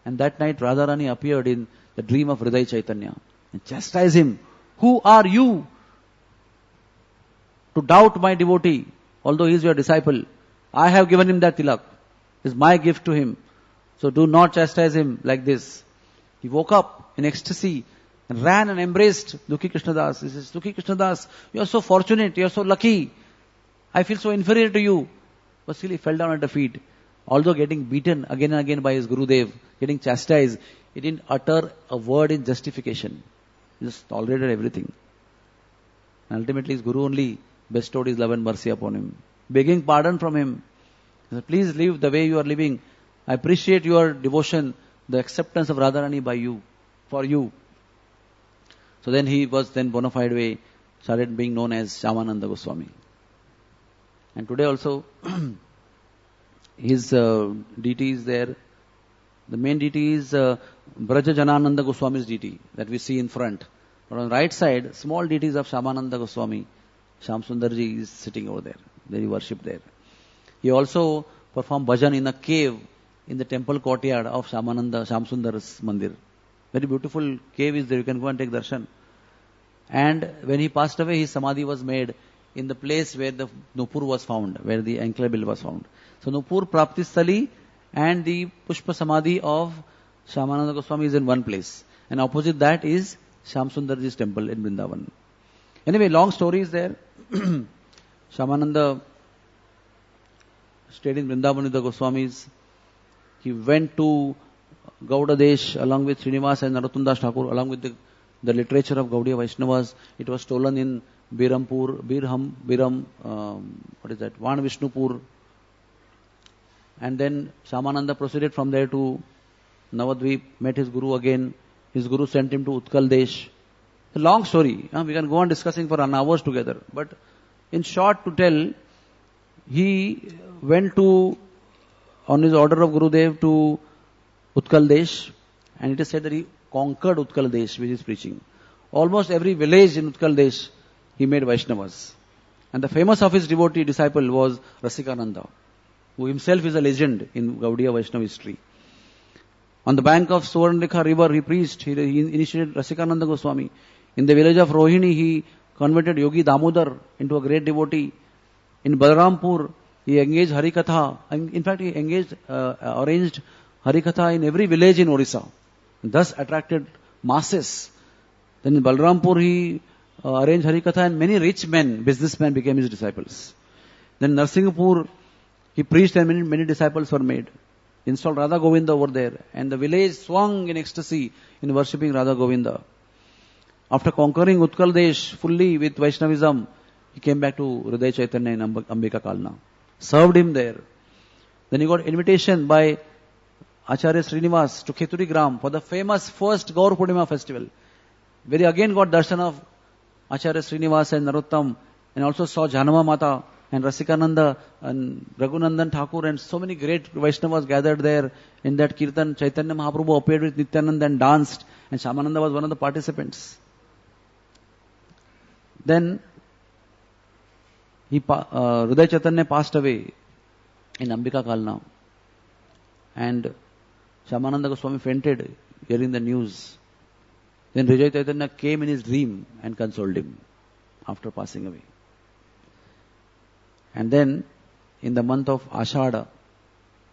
And that night Radharani appeared in the dream of Hridaya Chaitanya and chastised him. Who are you to doubt my devotee, although he is your disciple? I have given him that tilak. It is my gift to him. So do not chastise him like this. He woke up in ecstasy and ran and embraced Dukhi Krishnadas. He says, Dukhi Krishnadas, you are so fortunate, you are so lucky. I feel so inferior to you. But still he fell down at the feet. Although getting beaten again and again by his Gurudev, getting chastised, he didn't utter a word in justification. He just tolerated everything. And ultimately his Guru only bestowed his love and mercy upon him, begging pardon from him. He said, please live the way you are living. I appreciate your devotion, the acceptance of Radharani by you, for you. So then he was bona fide way, started being known as Shyamananda Goswami. And today also, his deity is there. The main deity is Braja Janananda Goswami's deity that we see in front. But on the right side, small deities of Shyamananda Goswami. Shyam Sundarji is sitting over there. They worship there. He also performed bhajan in a cave in the temple courtyard of Shyam Sundar's mandir. Very beautiful cave is there. You can go and take darshan. And when he passed away, his samadhi was made in the place where the Nupur was found, where the ankle bill was found. So Nupur Praptisthali and the Pushpa Samadhi of Shyamananda Goswami is in one place. And opposite that is Shyam Sundarji's temple in Vrindavan. Anyway, long story is there. Shyamananda stayed in Vrindavan with the Goswamis. He went to Gaudadesh along with Srinivas and Narottam Das Thakur, along with the literature of Gaudiya Vaishnavas. It was stolen in Biram, Van Vishnupur. And then Shyamananda proceeded from there to Navadvip, met his Guru again. His Guru sent him to Utkal Desh. It's a long story. We can go on discussing for an hours together. But in short to tell, he went on his order of Gurudev to Utkal Desh, and it is said that he conquered Utkal Desh with his preaching. Almost every village in Utkal Desh, he made Vaishnavas. And the famous of his devotee disciple was Rasikananda, who himself is a legend in Gaudiya Vaishnava history. On the bank of Suvarnrekha river, he preached. He initiated Rasikananda Goswami. In the village of Rohini, he converted Yogi Damodar into a great devotee. In Balarampur, he engaged Harikatha. In fact, he arranged Harikatha in every village in Orissa. Thus attracted masses. Then in Balarampur, he arranged Harikatha and many rich men, businessmen became his disciples. Then in Narsinghpur, he preached and many disciples were made. Installed Radha Govinda over there. And the village swung in ecstasy in worshipping Radha Govinda. After conquering Utkal Desh fully with Vaishnavism, he came back to Hridaya Chaitanya in Ambika Kalna. Served him there. Then he got invitation by Acharya Srinivas to Kheturi Gram for the famous first Gaur Purnima festival, where he again got darshan of Acharya Srinivas and Narottam, and also saw Janama Mata and Rasikananda and Raghunandan Thakur and so many great Vaishnavas gathered there. In that Kirtan, Chaitanya Mahaprabhu appeared with Nityananda and danced, and Shyamananda was one of the participants. Then Hridaya Chaitanya passed away in Ambika Kalna, and Shyamananda Goswami fainted hearing the news. Then Hridaya Chaitanya came in his dream and consoled him after passing away. And then, in the month of Ashada,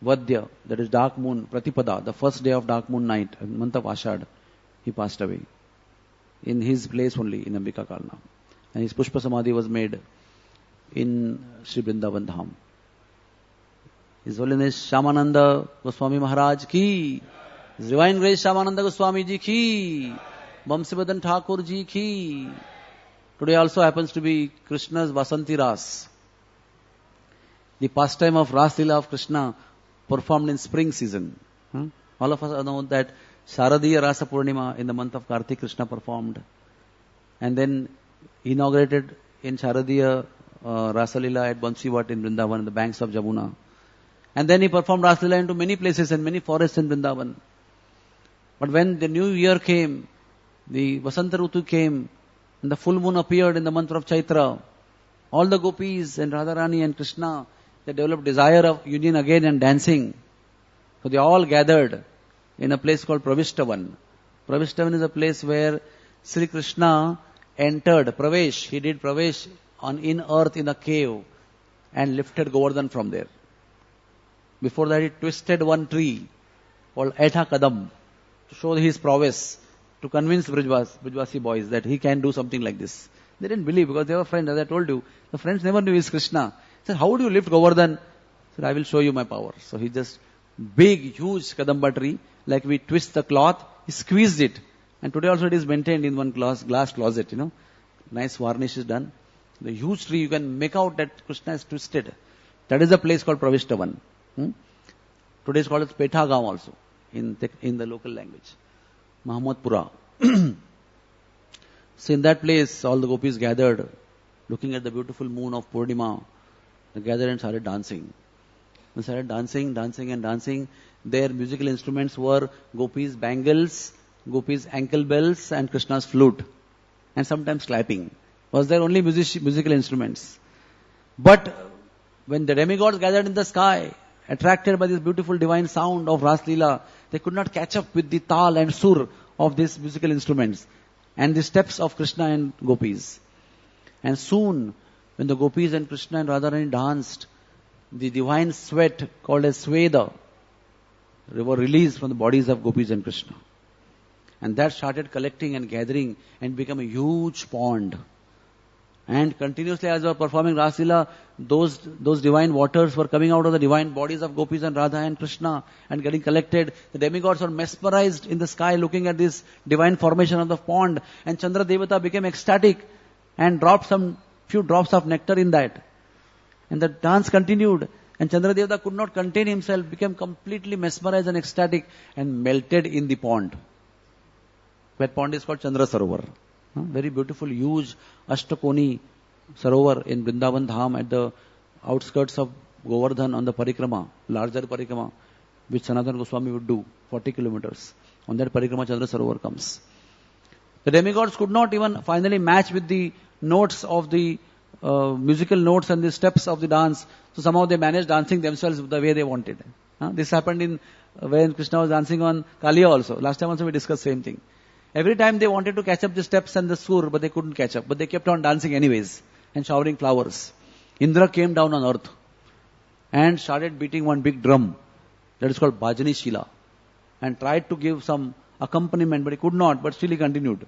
Vadya, that is dark moon, Pratipada, the first day of dark moon night, month of Ashada, he passed away. In his place only, in Ambika Kalna. And his Pushpa Samadhi was made in Sri Vrindavan Dham. His Holiness Shamananda Goswami Maharaj ki, His Divine Grace Shamananda Goswami ji ki, Vamsivadan Thakur ji ki. Today also happens to be Krishna's Vasanti Ras. The pastime of Ras Leela of Krishna performed in spring season. All of us know that Sharadiya Rasa Purnima in the month of Kartik Krishna performed. And then inaugurated in Sharadiya Rasa Leela at Bansivat in Vrindavan, on the banks of Jamuna. And then he performed Rasa Leela into many places and many forests in Vrindavan. But when the new year came, the Vasanta Rutu came, and the full moon appeared in the month of Chaitra, all the gopis and Radharani and Krishna, they developed desire of union again and dancing. So they all gathered in a place called Pravishtavan. Pravishtavan is a place where Sri Krishna entered, Pravesh. He did Pravesh in earth in a cave and lifted Govardhan from there. Before that he twisted one tree called Aitha Kadam to show his prowess, to convince Brijvasi boys that he can do something like this. They didn't believe because they were friends, as I told you. The friends never knew his Krishna. He said, how do you lift Govardhan? He said, I will show you my power. So he just, big, huge Kadamba tree, like we twist the cloth, he squeezed it. And today also it is maintained in one glass closet, Nice varnish is done. The huge tree, you can make out that Krishna is twisted. That is a place called Pravishtavan. Today is called Pethagaon also, in the local language. Mahamadpura. So in that place, all the gopis gathered, looking at the beautiful moon of Purnima. They gathered and started dancing. They started dancing. Their musical instruments were gopis' bangles, gopis' ankle bells, and Krishna's flute. And sometimes clapping. Was their only musical instruments. But when the demigods gathered in the sky, attracted by this beautiful divine sound of Ras Leela, they could not catch up with the tal and sur of these musical instruments and the steps of Krishna and gopis. And soon, when the gopis and Krishna and Radharani danced, the divine sweat called as Sweda were released from the bodies of gopis and Krishna. And that started collecting and gathering and became a huge pond. And continuously as they were performing Ras Leela, those divine waters were coming out of the divine bodies of gopis and Radha and Krishna and getting collected. The demigods were mesmerized in the sky looking at this divine formation of the pond. And Chandra Devata became ecstatic and dropped some few drops of nectar in that. And the dance continued. And Chandra Devata could not contain himself, became completely mesmerized and ecstatic and melted in the pond. That pond is called Chandra Sarovar. Very beautiful, huge Ashtakoni Sarovar in Vrindavan Dham at the outskirts of Govardhan on the Parikrama, larger Parikrama, which Sanatana Goswami would do, 40 kilometers. On that Parikrama, Chandra Sarovar comes. The demigods could not even finally match with the notes of the musical notes and the steps of the dance. So somehow they managed dancing themselves the way they wanted. This happened when Krishna was dancing on Kaliya also. Last time also we discussed same thing. Every time they wanted to catch up the steps and the sur, but they couldn't catch up. But they kept on dancing anyways and showering flowers. Indra came down on earth and started beating one big drum. That is called Bhajani Shila. And tried to give some accompaniment, but he could not, but still he continued.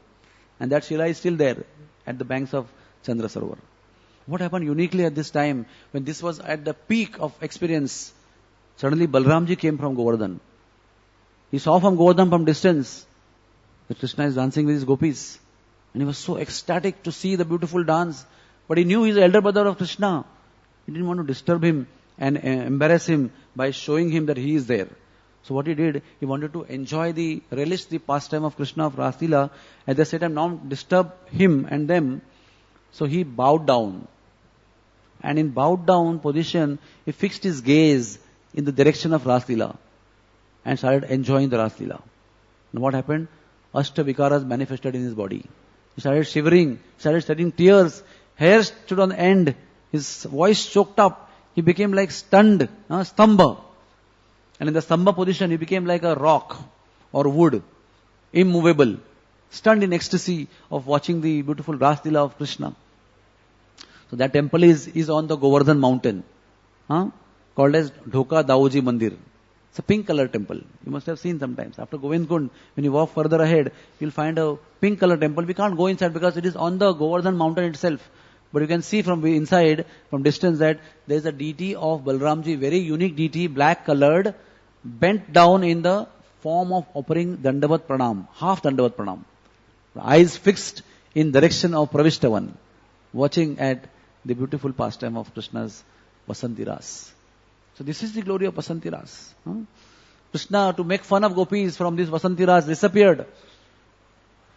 And that Shila is still there at the banks of Chandra Sarovar. What happened uniquely at this time, when this was at the peak of experience, suddenly Balramji came from Govardhan. He saw from Govardhan from distance that Krishna is dancing with his gopis. And he was so ecstatic to see the beautiful dance. But he knew he is the elder brother of Krishna. He didn't want to disturb him and embarrass him by showing him that he is there. So what he did, he wanted to relish the pastime of Krishna of Ras Leela. At the same time, not disturb him and them. So he bowed down. And in bowed down position, he fixed his gaze in the direction of Ras Leela and started enjoying the Ras Leela. And what happened? Ashtavikaras manifested in his body. He started shivering, started shedding tears, hair stood on end, his voice choked up, he became like stunned, stamba. And in the stamba position, he became like a rock or wood, immovable, stunned in ecstasy of watching the beautiful Ras Leela of Krishna. So that temple is on the Govardhan mountain, called as Dhoka Daoji Mandir. It's a pink color temple. You must have seen sometimes. After Govind Kund, when you walk further ahead, you'll find a pink color temple. We can't go inside because it is on the Govardhan mountain itself. But you can see from inside, from distance, that there is a deity of Balramji, very unique deity, black colored, bent down in the form of offering Dandavat Pranam, half Dandavat Pranam. Eyes fixed in direction of Pravishtavan, watching at the beautiful pastime of Krishna's Vasanti Ras. So this is the glory of Vasanti Ras. Krishna, to make fun of gopis from this Vasanti Ras, disappeared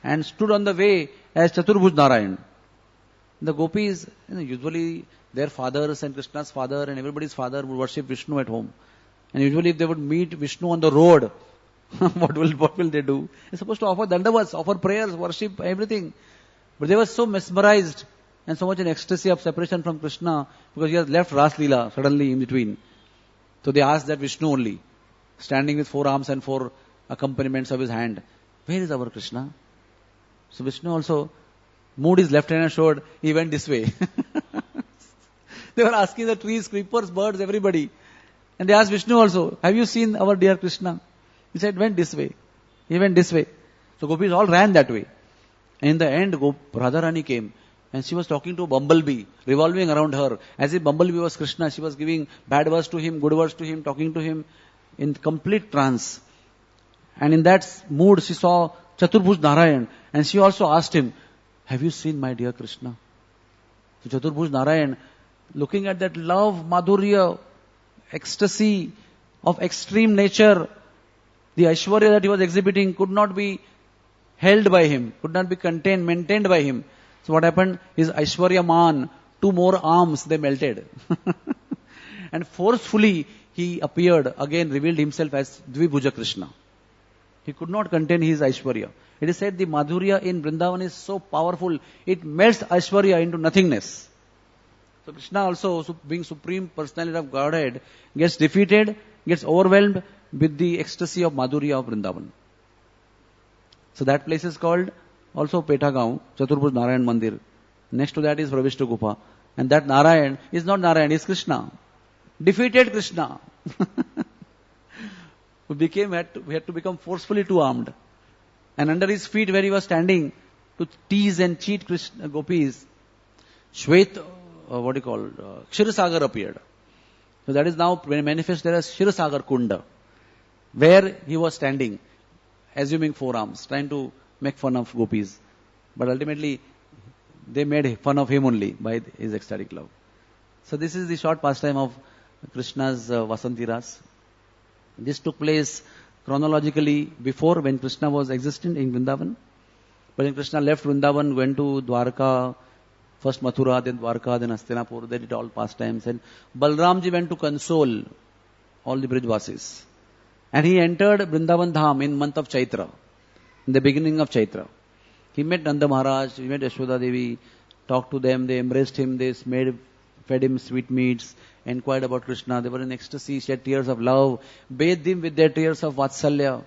and stood on the way as Chaturbhuj Narayan. The gopis, usually their fathers and Krishna's father and everybody's father would worship Vishnu at home. And usually if they would meet Vishnu on the road, what will they do? They're supposed to offer dandavats, offer prayers, worship, everything. But they were so mesmerized and so much in ecstasy of separation from Krishna because he has left Ras Leela suddenly in between. So they asked that Vishnu only, standing with 4 arms and 4 accompaniments of his hand. Where is our Krishna? So Vishnu also moved his left hand and showed, he went this way. They were asking the trees, creepers, birds, everybody. And they asked Vishnu also, have you seen our dear Krishna? He said, went this way. He went this way. So gopis all ran that way. And in the end, Radharani came. And she was talking to a bumblebee, revolving around her. As if bumblebee was Krishna, she was giving bad words to him, good words to him, talking to him in complete trance. And in that mood, she saw Chaturbhuj Narayan. And she also asked him, have you seen my dear Krishna? So Chaturbhuj Narayan, looking at that love, madhurya, ecstasy of extreme nature, the Aishwarya that he was exhibiting could not be held by him, could not be contained, maintained by him. So what happened? His Aishwarya Man, 2 more arms, they melted. And forcefully he appeared, again revealed himself as Dvibhuja Krishna. He could not contain his Aishwarya. It is said the Madhurya in Vrindavan is so powerful, it melts Aishwarya into nothingness. So Krishna also, being Supreme Personality of Godhead, gets defeated, gets overwhelmed with the ecstasy of Madhurya of Vrindavan. So that place is called also Petagaon, Chaturbhuj Narayan Mandir. Next to that is Pravishta Gufa. And that Narayan is not Narayan, is Krishna. Defeated Krishna. We had to become forcefully 2-armed. And under his feet where he was standing to tease and cheat Krishna, gopis, Kshirosagar appeared. So that is now manifested as Kshirosagar Kunda, where he was standing, assuming 4 arms, trying to make fun of gopis. But ultimately, they made fun of him only by his ecstatic love. So this is the short pastime of Krishna's Vasanti Ras. This took place chronologically before, when Krishna was existent in Vrindavan. But when Krishna left Vrindavan, went to Dwarka, first Mathura, then Dwarka, then Hastinapur, they did all pastimes. And Balramji went to console all the Brijvasis. And he entered Vrindavan Dham in month of Chaitra, in the beginning of Chaitra. He met Nanda Maharaj, he met Yashoda Devi, talked to them, they embraced him, they fed him sweetmeats, inquired about Krishna. They were in ecstasy, shed tears of love, bathed him with their tears of Vatsalya.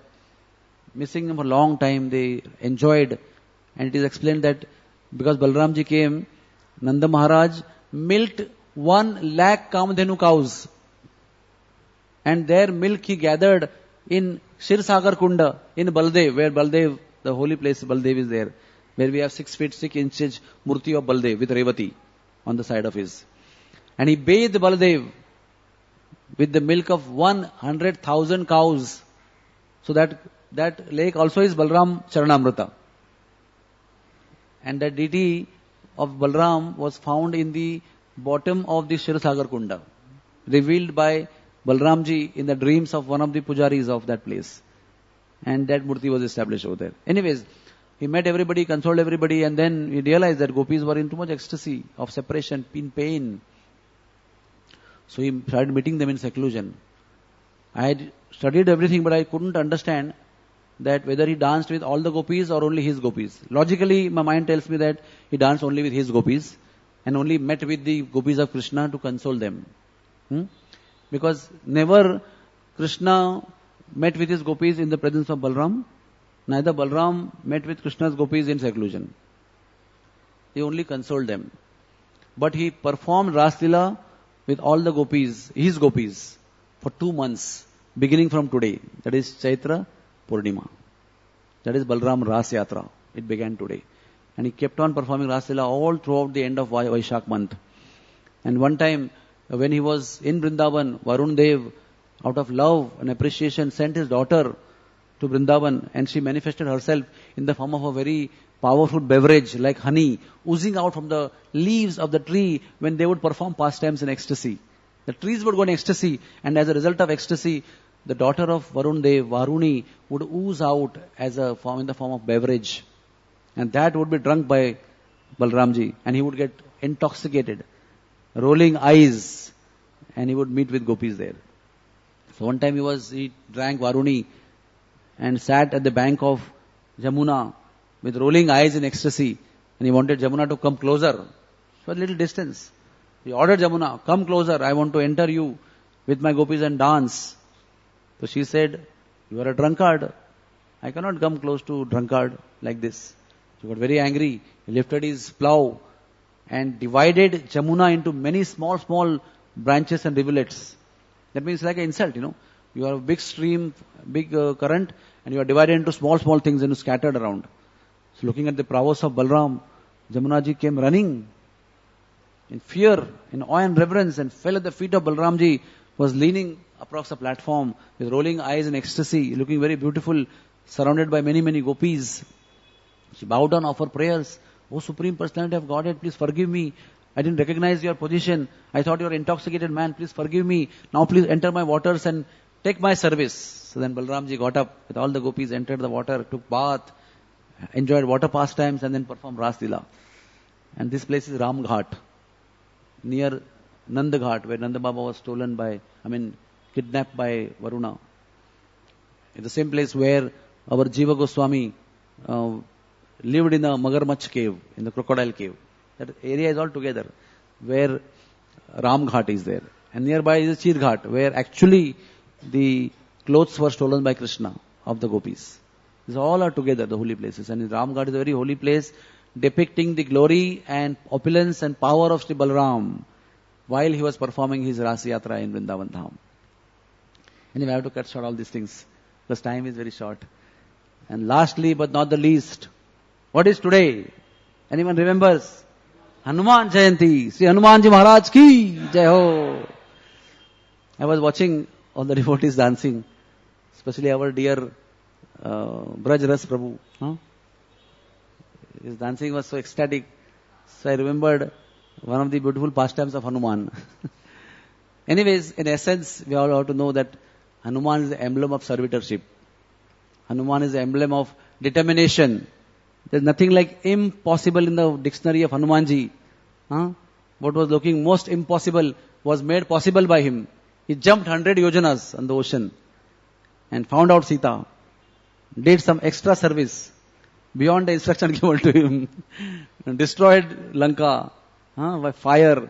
Missing him for a long time, they enjoyed. And it is explained that because Balramji came, Nanda Maharaj milked 1 lakh Kamadhenu cows. And their milk he gathered in Kshirosagar Kunda, in Baldev, where Baldev, the holy place Baldev is there, where we have 6 feet 6 inches Murti of Baldev with Revati on the side of his. And he bathed Baldev with the milk of 100,000 cows. So that lake also is Balram Charanamrita. And that deity of Balram was found in the bottom of the Kshirosagar Kunda, revealed by Balramji in the dreams of one of the pujaris of that place. And that murti was established over there. Anyways, he met everybody, consoled everybody, and then he realized that gopis were in too much ecstasy of separation, in pain. So he started meeting them in seclusion. I had studied everything, but I couldn't understand that whether he danced with all the gopis or only his gopis. Logically, my mind tells me that he danced only with his gopis and only met with the gopis of Krishna to console them. Because never Krishna met with his gopis in the presence of Balram, neither Balram met with Krishna's gopis in seclusion. He only consoled them. But he performed Ras Leela with all the gopis, his gopis, for 2 months, beginning from today. That is Chaitra Purnima. That is Balram Ras Yatra. It began today. And he kept on performing Raslila all throughout the end of Vaishak month. And one time, when he was in Vrindavan, Varun Dev, out of love and appreciation, sent his daughter to Vrindavan, and she manifested herself in the form of a very powerful beverage like honey, oozing out from the leaves of the tree when they would perform pastimes in ecstasy. The trees would go in ecstasy, and as a result of ecstasy, the daughter of Varun Dev, Varuni, would ooze out as a form in the form of beverage. And that would be drunk by Balramji, and he would get intoxicated, rolling eyes, and he would meet with gopis there. So one time he drank Varuni and sat at the bank of Jamuna with rolling eyes in ecstasy, and he wanted Jamuna to come closer. So a little distance. He ordered Jamuna, come closer, I want to enter you with my gopis and dance. So she said, you are a drunkard. I cannot come close to drunkard like this. He got very angry. He lifted his plow and divided Jamuna into many small branches and rivulets. That means like an insult, You have a big stream, big current, and you are divided into small things and scattered around. So looking at the prowess of Balram, Jamunaji came running in fear, in awe and reverence, and fell at the feet of Balramji, was leaning across the platform with rolling eyes in ecstasy, looking very beautiful, surrounded by many gopis. She bowed down, offered prayers. O Supreme Personality of Godhead, please forgive me. I didn't recognize your position. I thought you were an intoxicated man. Please forgive me. Now please enter my waters and take my service. So then Balramji got up with all the gopis, entered the water, took bath, enjoyed water pastimes, and then performed Raslila. And this place is Ram Ghat, near Nanda Ghat, where Nanda Baba was kidnapped by Varuna. It's the same place where our Jiva Goswami lived in a Magarmach cave, in the crocodile cave. That area is all together, where Ram Ghat is there. And nearby is Chir Ghat, where actually the clothes were stolen by Krishna of the gopis. These all are together, the holy places. And Ram Ghat is a very holy place, depicting the glory and opulence and power of Sri Balaram while he was performing his Rasa Yatra in Vrindavan Dham. Anyway, I have to cut short all these things, because time is very short. And lastly, but not the least, what is today? Anyone remembers? Hanuman Jayanti. Sri Hanumanji Maharaj ki Jai Ho. I was watching all the devotees dancing, especially our dear Braj Ras Prabhu. His dancing was so ecstatic. So I remembered one of the beautiful pastimes of Hanuman. Anyways, in essence, we all have to know that Hanuman is the emblem of servitorship. Hanuman is the emblem of determination. There's nothing like impossible in the dictionary of Hanumanji. What was looking most impossible was made possible by him. He jumped 100 yojanas on the ocean and found out Sita. Did some extra service beyond the instruction given to him. And destroyed Lanka by fire.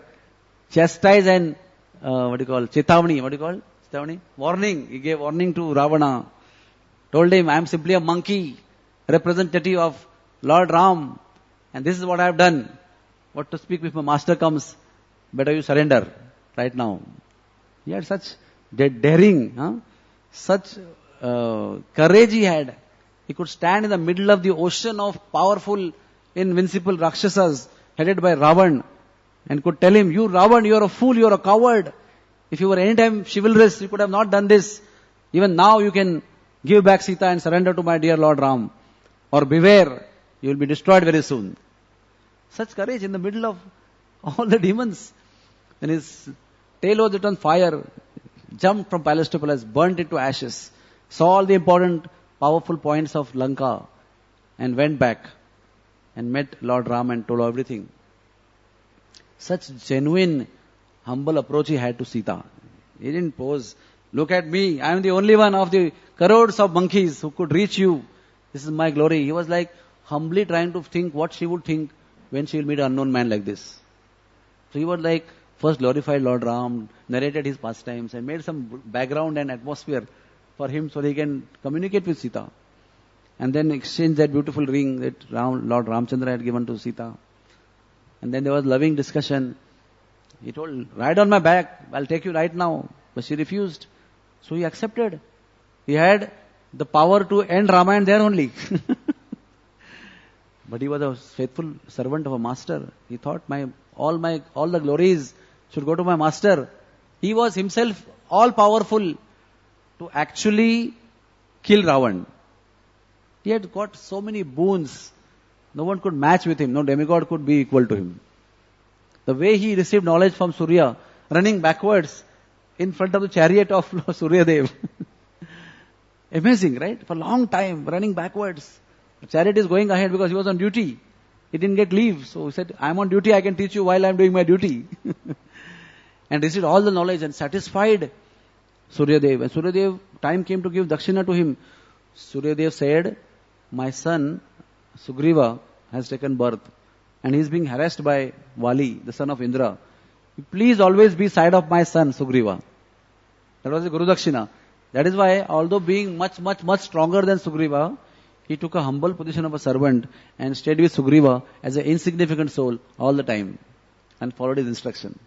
Chastised and Chetavani. Warning. He gave warning to Ravana. Told him, I am simply a monkey, representative of Lord Ram, and this is what I have done. What to speak if my master comes? Better you surrender right now. He had such daring, such courage he had. He could stand in the middle of the ocean of powerful, invincible Rakshasas headed by Ravan, and could tell him, you Ravan, you are a fool, you are a coward. If you were any time chivalrous, you could have not done this. Even now you can give back Sita and surrender to my dear Lord Ram. Or beware, you will be destroyed very soon. Such courage in the middle of all the demons. When his tail was lit on fire, jumped from palace to palace, burnt into ashes, saw all the important, powerful points of Lanka, and went back and met Lord Ram and told everything. Such genuine, humble approach he had to Sita. He didn't pose, look at me, I am the only one of the crores of monkeys who could reach you. This is my glory. He was like humbly trying to think what she would think when she will meet an unknown man like this. So he was like, first glorified Lord Ram, narrated his pastimes, and made some background and atmosphere for him so that he can communicate with Sita. And then exchanged that beautiful ring that Lord Ramchandra had given to Sita. And then there was loving discussion. He told, ride on my back, I'll take you right now. But she refused. So he accepted. He had the power to end Ramayana there only. But he was a faithful servant of a master. He thought all the glories should go to my master. He was himself all powerful to actually kill Ravan. He had got so many boons. No one could match with him. No demigod could be equal to him. The way he received knowledge from Surya, running backwards in front of the chariot of Surya Dev. Amazing, right? For a long time, running backwards. The chariot is going ahead because he was on duty. He didn't get leave. So he said, I'm on duty, I can teach you while I'm doing my duty. And received all the knowledge and satisfied Surya Dev. And Surya Dev, time came to give dakshina to him. Surya Dev said, my son, Sugriva, has taken birth. And he is being harassed by Vali, the son of Indra. Please always be side of my son, Sugriva. That was the Guru Dakshina. That is why, although being much stronger than Sugriva, he took a humble position of a servant and stayed with Sugriva as an insignificant soul all the time and followed his instruction.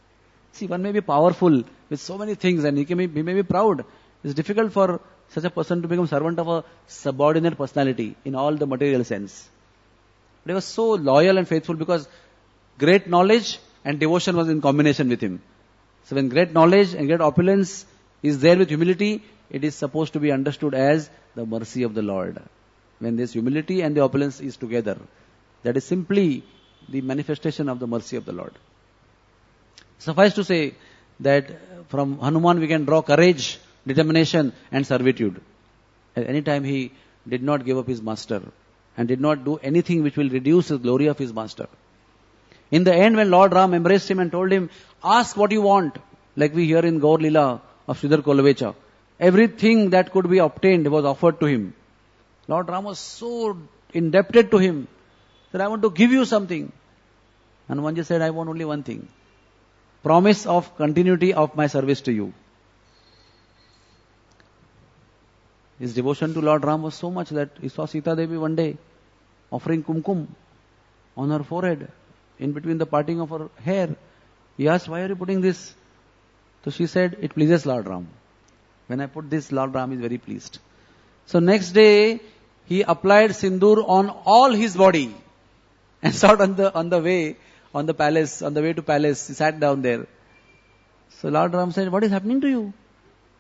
See, one may be powerful with so many things and he may be proud. It's difficult for such a person to become servant of a subordinate personality in all the material sense. But he was so loyal and faithful because great knowledge and devotion was in combination with him. So when great knowledge and great opulence is there with humility, it is supposed to be understood as the mercy of the Lord. When this humility and the opulence is together, that is simply the manifestation of the mercy of the Lord. Suffice to say that from Hanuman we can draw courage, determination and servitude. At any time he did not give up his master and did not do anything which will reduce the glory of his master. In the end, when Lord Ram embraced him and told him, ask what you want, like we hear in Gaur Lila of Sridhar Kolavecha, everything that could be obtained was offered to him. Lord Ram was so indebted to him that I want to give you something. Hanumanji said, I want only one thing. Promise of continuity of my service to you. His devotion to Lord Ram was so much that he saw Sita Devi one day offering kumkum on her forehead in between the parting of her hair. He asked, why are you putting this? So she said, it pleases Lord Ram. When I put this, Lord Ram is very pleased. So next day, he applied sindoor on all his body and sat on the way to palace. He sat down there. So Lord Ram said, what is happening to you?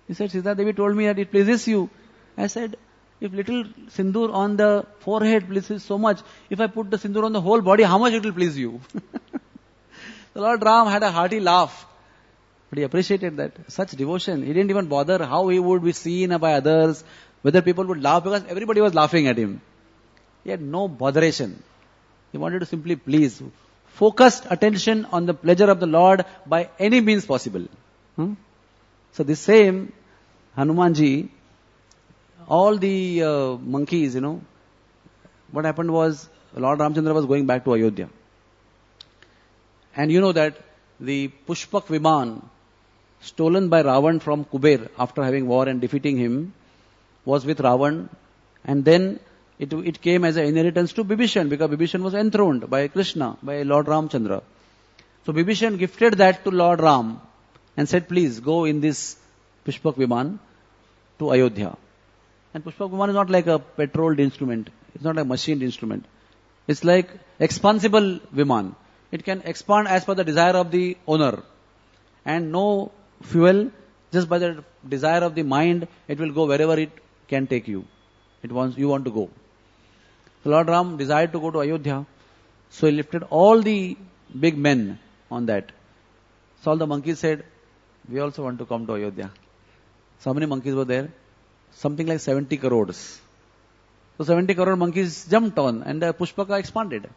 He said, Sita Devi told me that it pleases you. I said, if little sindoor on the forehead pleases so much, if I put the sindoor on the whole body, how much it will please you? So Lord Ram had a hearty laugh. But he appreciated that. Such devotion. He didn't even bother how he would be seen by others, whether people would laugh, because everybody was laughing at him. He had no botheration. He wanted to simply please. Focused attention on the pleasure of the Lord by any means possible. So this same Hanumanji, all the monkeys, what happened was Lord Ramchandra was going back to Ayodhya. And you know that the Pushpak Viman stolen by Ravan from Kuber after having war and defeating him was with Ravan, and then it came as an inheritance to Bibhishan because Bibhishan was enthroned by Krishna, by Lord Ramchandra. So Bibhishan gifted that to Lord Ram and said, please go in this Pushpak Viman to Ayodhya. And Pushpak Viman is not like a petroled instrument. It's not like a machined instrument. It's like expansible Viman. It can expand as per the desire of the owner. And no fuel, just by the desire of the mind, it will go wherever it can take you. You want to go. So Lord Ram desired to go to Ayodhya. So he lifted all the big men on that. So all the monkeys said, we also want to come to Ayodhya. So how many monkeys were there? Something like 70 crores. So 70 crore monkeys jumped on and the Pushpaka expanded.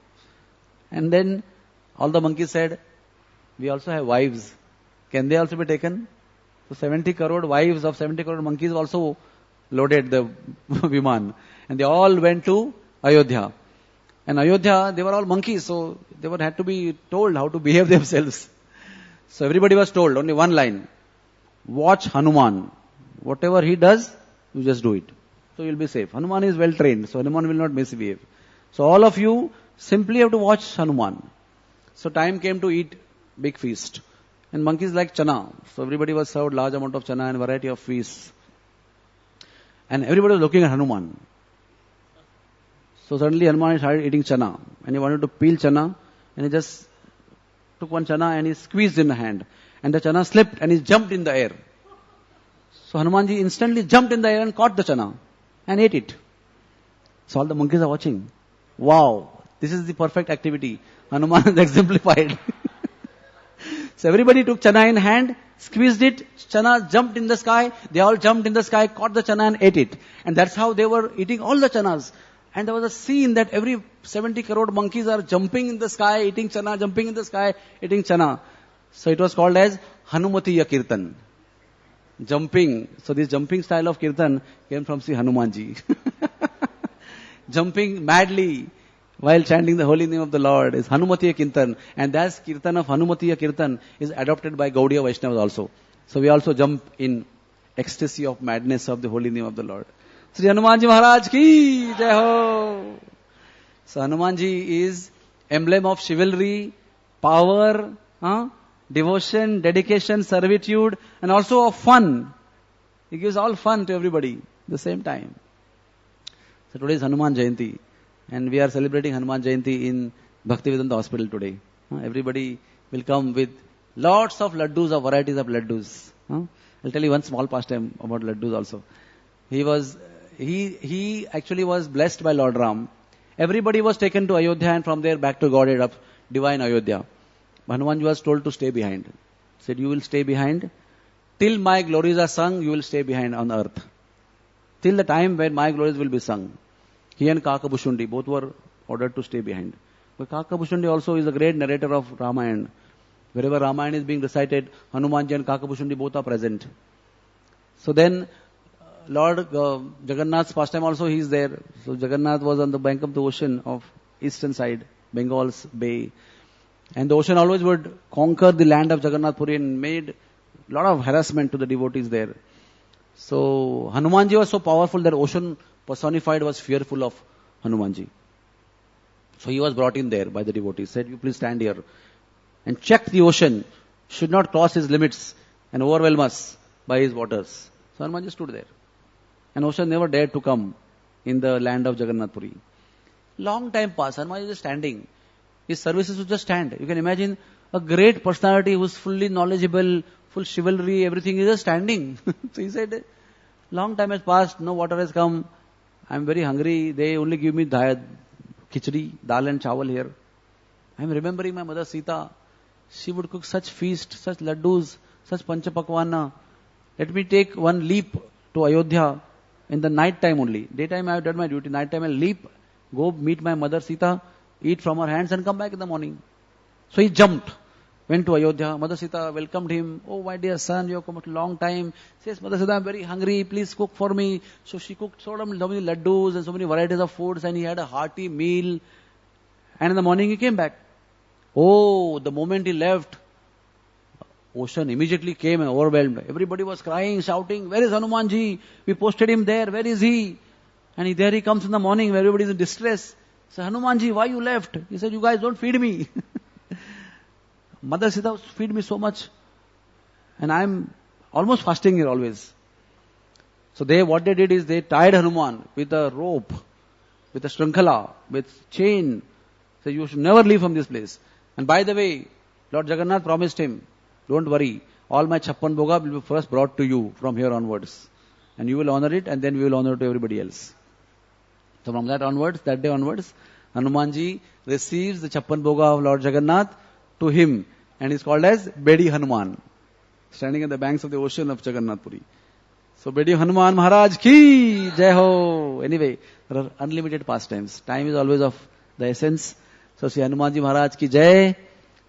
And then all the monkeys said, we also have wives. Can they also be taken? So 70 crore wives of 70 crore monkeys also loaded the Viman. And they all went to Ayodhya. And Ayodhya, they were all monkeys, so they had to be told how to behave themselves. So everybody was told, only one line. Watch Hanuman. Whatever he does, you just do it. So you'll be safe. Hanuman is well trained, so Hanuman will not misbehave. So all of you simply have to watch Hanuman. So time came to eat big feast. And monkeys like chana. So everybody was served large amount of chana and variety of feasts. And everybody was looking at Hanuman. So suddenly Hanuman started eating chana. And he wanted to peel chana. And he just took one chana and he squeezed in the hand. And the chana slipped and he jumped in the air. So Hanumanji instantly jumped in the air and caught the chana. And ate it. So all the monkeys are watching. Wow. This is the perfect activity. Hanuman is exemplified. So everybody took chana in hand, squeezed it, chana jumped in the sky, they all jumped in the sky, caught the chana and ate it. And that's how they were eating all the chanas. And there was a scene that every 70 crore monkeys are jumping in the sky, eating chana, jumping in the sky, eating chana. So it was called as Hanumatiya Kirtan. Jumping. So this jumping style of Kirtan came from Sri Hanumanji. Jumping madly while chanting the holy name of the Lord is Hanumatiya Kirtan. And that Kirtan of Hanumatiya Kirtan is adopted by Gaudiya Vaishnavas also. So we also jump in ecstasy of madness of the holy name of the Lord. Sri Hanumanji Maharaj ki jai ho. So Hanumanji is emblem of chivalry, power, devotion, dedication, servitude, and also of fun. He gives all fun to everybody at the same time. So today is Hanuman Jayanti. And we are celebrating Hanuman Jayanti in Bhaktivedanta Hospital today. Everybody will come with lots of laddus, of varieties of laddus. I'll tell you one small pastime about laddus also. He actually was blessed by Lord Ram. Everybody was taken to Ayodhya and from there back to Godhead of divine Ayodhya. Hanumanji was told to stay behind. He said, you will stay behind. Till my glories are sung, you will stay behind on earth. Till the time when my glories will be sung. He and Kakabhushundi both were ordered to stay behind. But Kakabhushundi also is a great narrator of Ramayana. Wherever Ramayana is being recited, Hanumanji and Kakabhushundi both are present. So then, Lord Jagannath's pastime also he is there. So Jagannath was on the bank of the ocean of eastern side, Bengal's Bay. And the ocean always would conquer the land of Jagannath Puri and made a lot of harassment to the devotees there. So Hanumanji was so powerful that ocean personified was fearful of Hanumanji. So he was brought in there by the devotees. Said, you please stand here and check the ocean. Should not cross his limits and overwhelm us by his waters. So Hanumanji stood there. And ocean never dared to come in the land of Jagannath Puri. Long time passed. Hanumanji is just standing. His services would just stand. You can imagine a great personality who is fully knowledgeable, full chivalry, everything is just standing. So he said, long time has passed, no water has come. I am very hungry. They only give me khichdi, dal and chawal here. I am remembering my mother Sita. She would cook such feast, such laddus, such panchapakwana. Let me take one leap to Ayodhya in the night time only. Daytime I have done my duty. Night time I leap, go meet my mother Sita, eat from her hands and come back in the morning. So he jumped, went to Ayodhya. Mother Sita welcomed him. Oh, my dear son, you have come a long time. Says, Mother Sita, I am very hungry. Please cook for me. So she cooked so many laddus and so many varieties of foods and he had a hearty meal. And in the morning he came back. Oh, the moment he left, ocean immediately came and overwhelmed. Everybody was crying, shouting, where is Hanumanji? We posted him there. Where is he? And there he comes in the morning where everybody is in distress. So Hanumanji, why you left? He said, you guys don't feed me. Mother Sita feed me so much. And I am almost fasting here always. So what they did is they tied Hanuman with a rope, with a shrinkhala, with chain. So you should never leave from this place. And by the way, Lord Jagannath promised him, don't worry, all my Chappan Bhoga will be first brought to you from here onwards. And you will honor it and then we will honor it to everybody else. So from that day onwards, Hanumanji receives the Chappan Bhoga of Lord Jagannath to him and is called as Bedi Hanuman, standing at the banks of the ocean of Jagannath Puri. So Bedi Hanuman Maharaj ki jai ho. Anyway, there are unlimited pastimes. Time is always of the essence. So Sri Hanumanji Maharaj ki jai,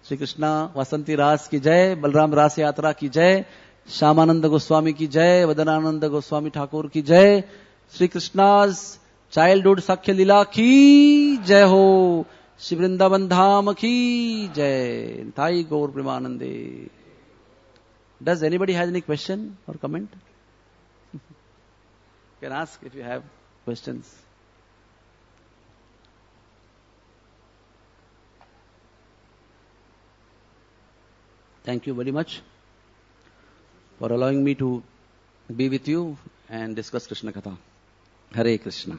Sri Krishna Vasanti Ras ki jai, Balram Ras Yatra ki jai, Shyamananda Goswami ki jai, Vadanananda Goswami Thakur ki jai, Sri Krishna's childhood Sakhya Lila ki jai ho. Shri Vrindavan Dham ki jai. Thai Gaur Premanande. Does anybody has any question or comment? You can ask if you have questions. Thank you very much for allowing me to be with you and discuss Krishna Katha. Hare Krishna.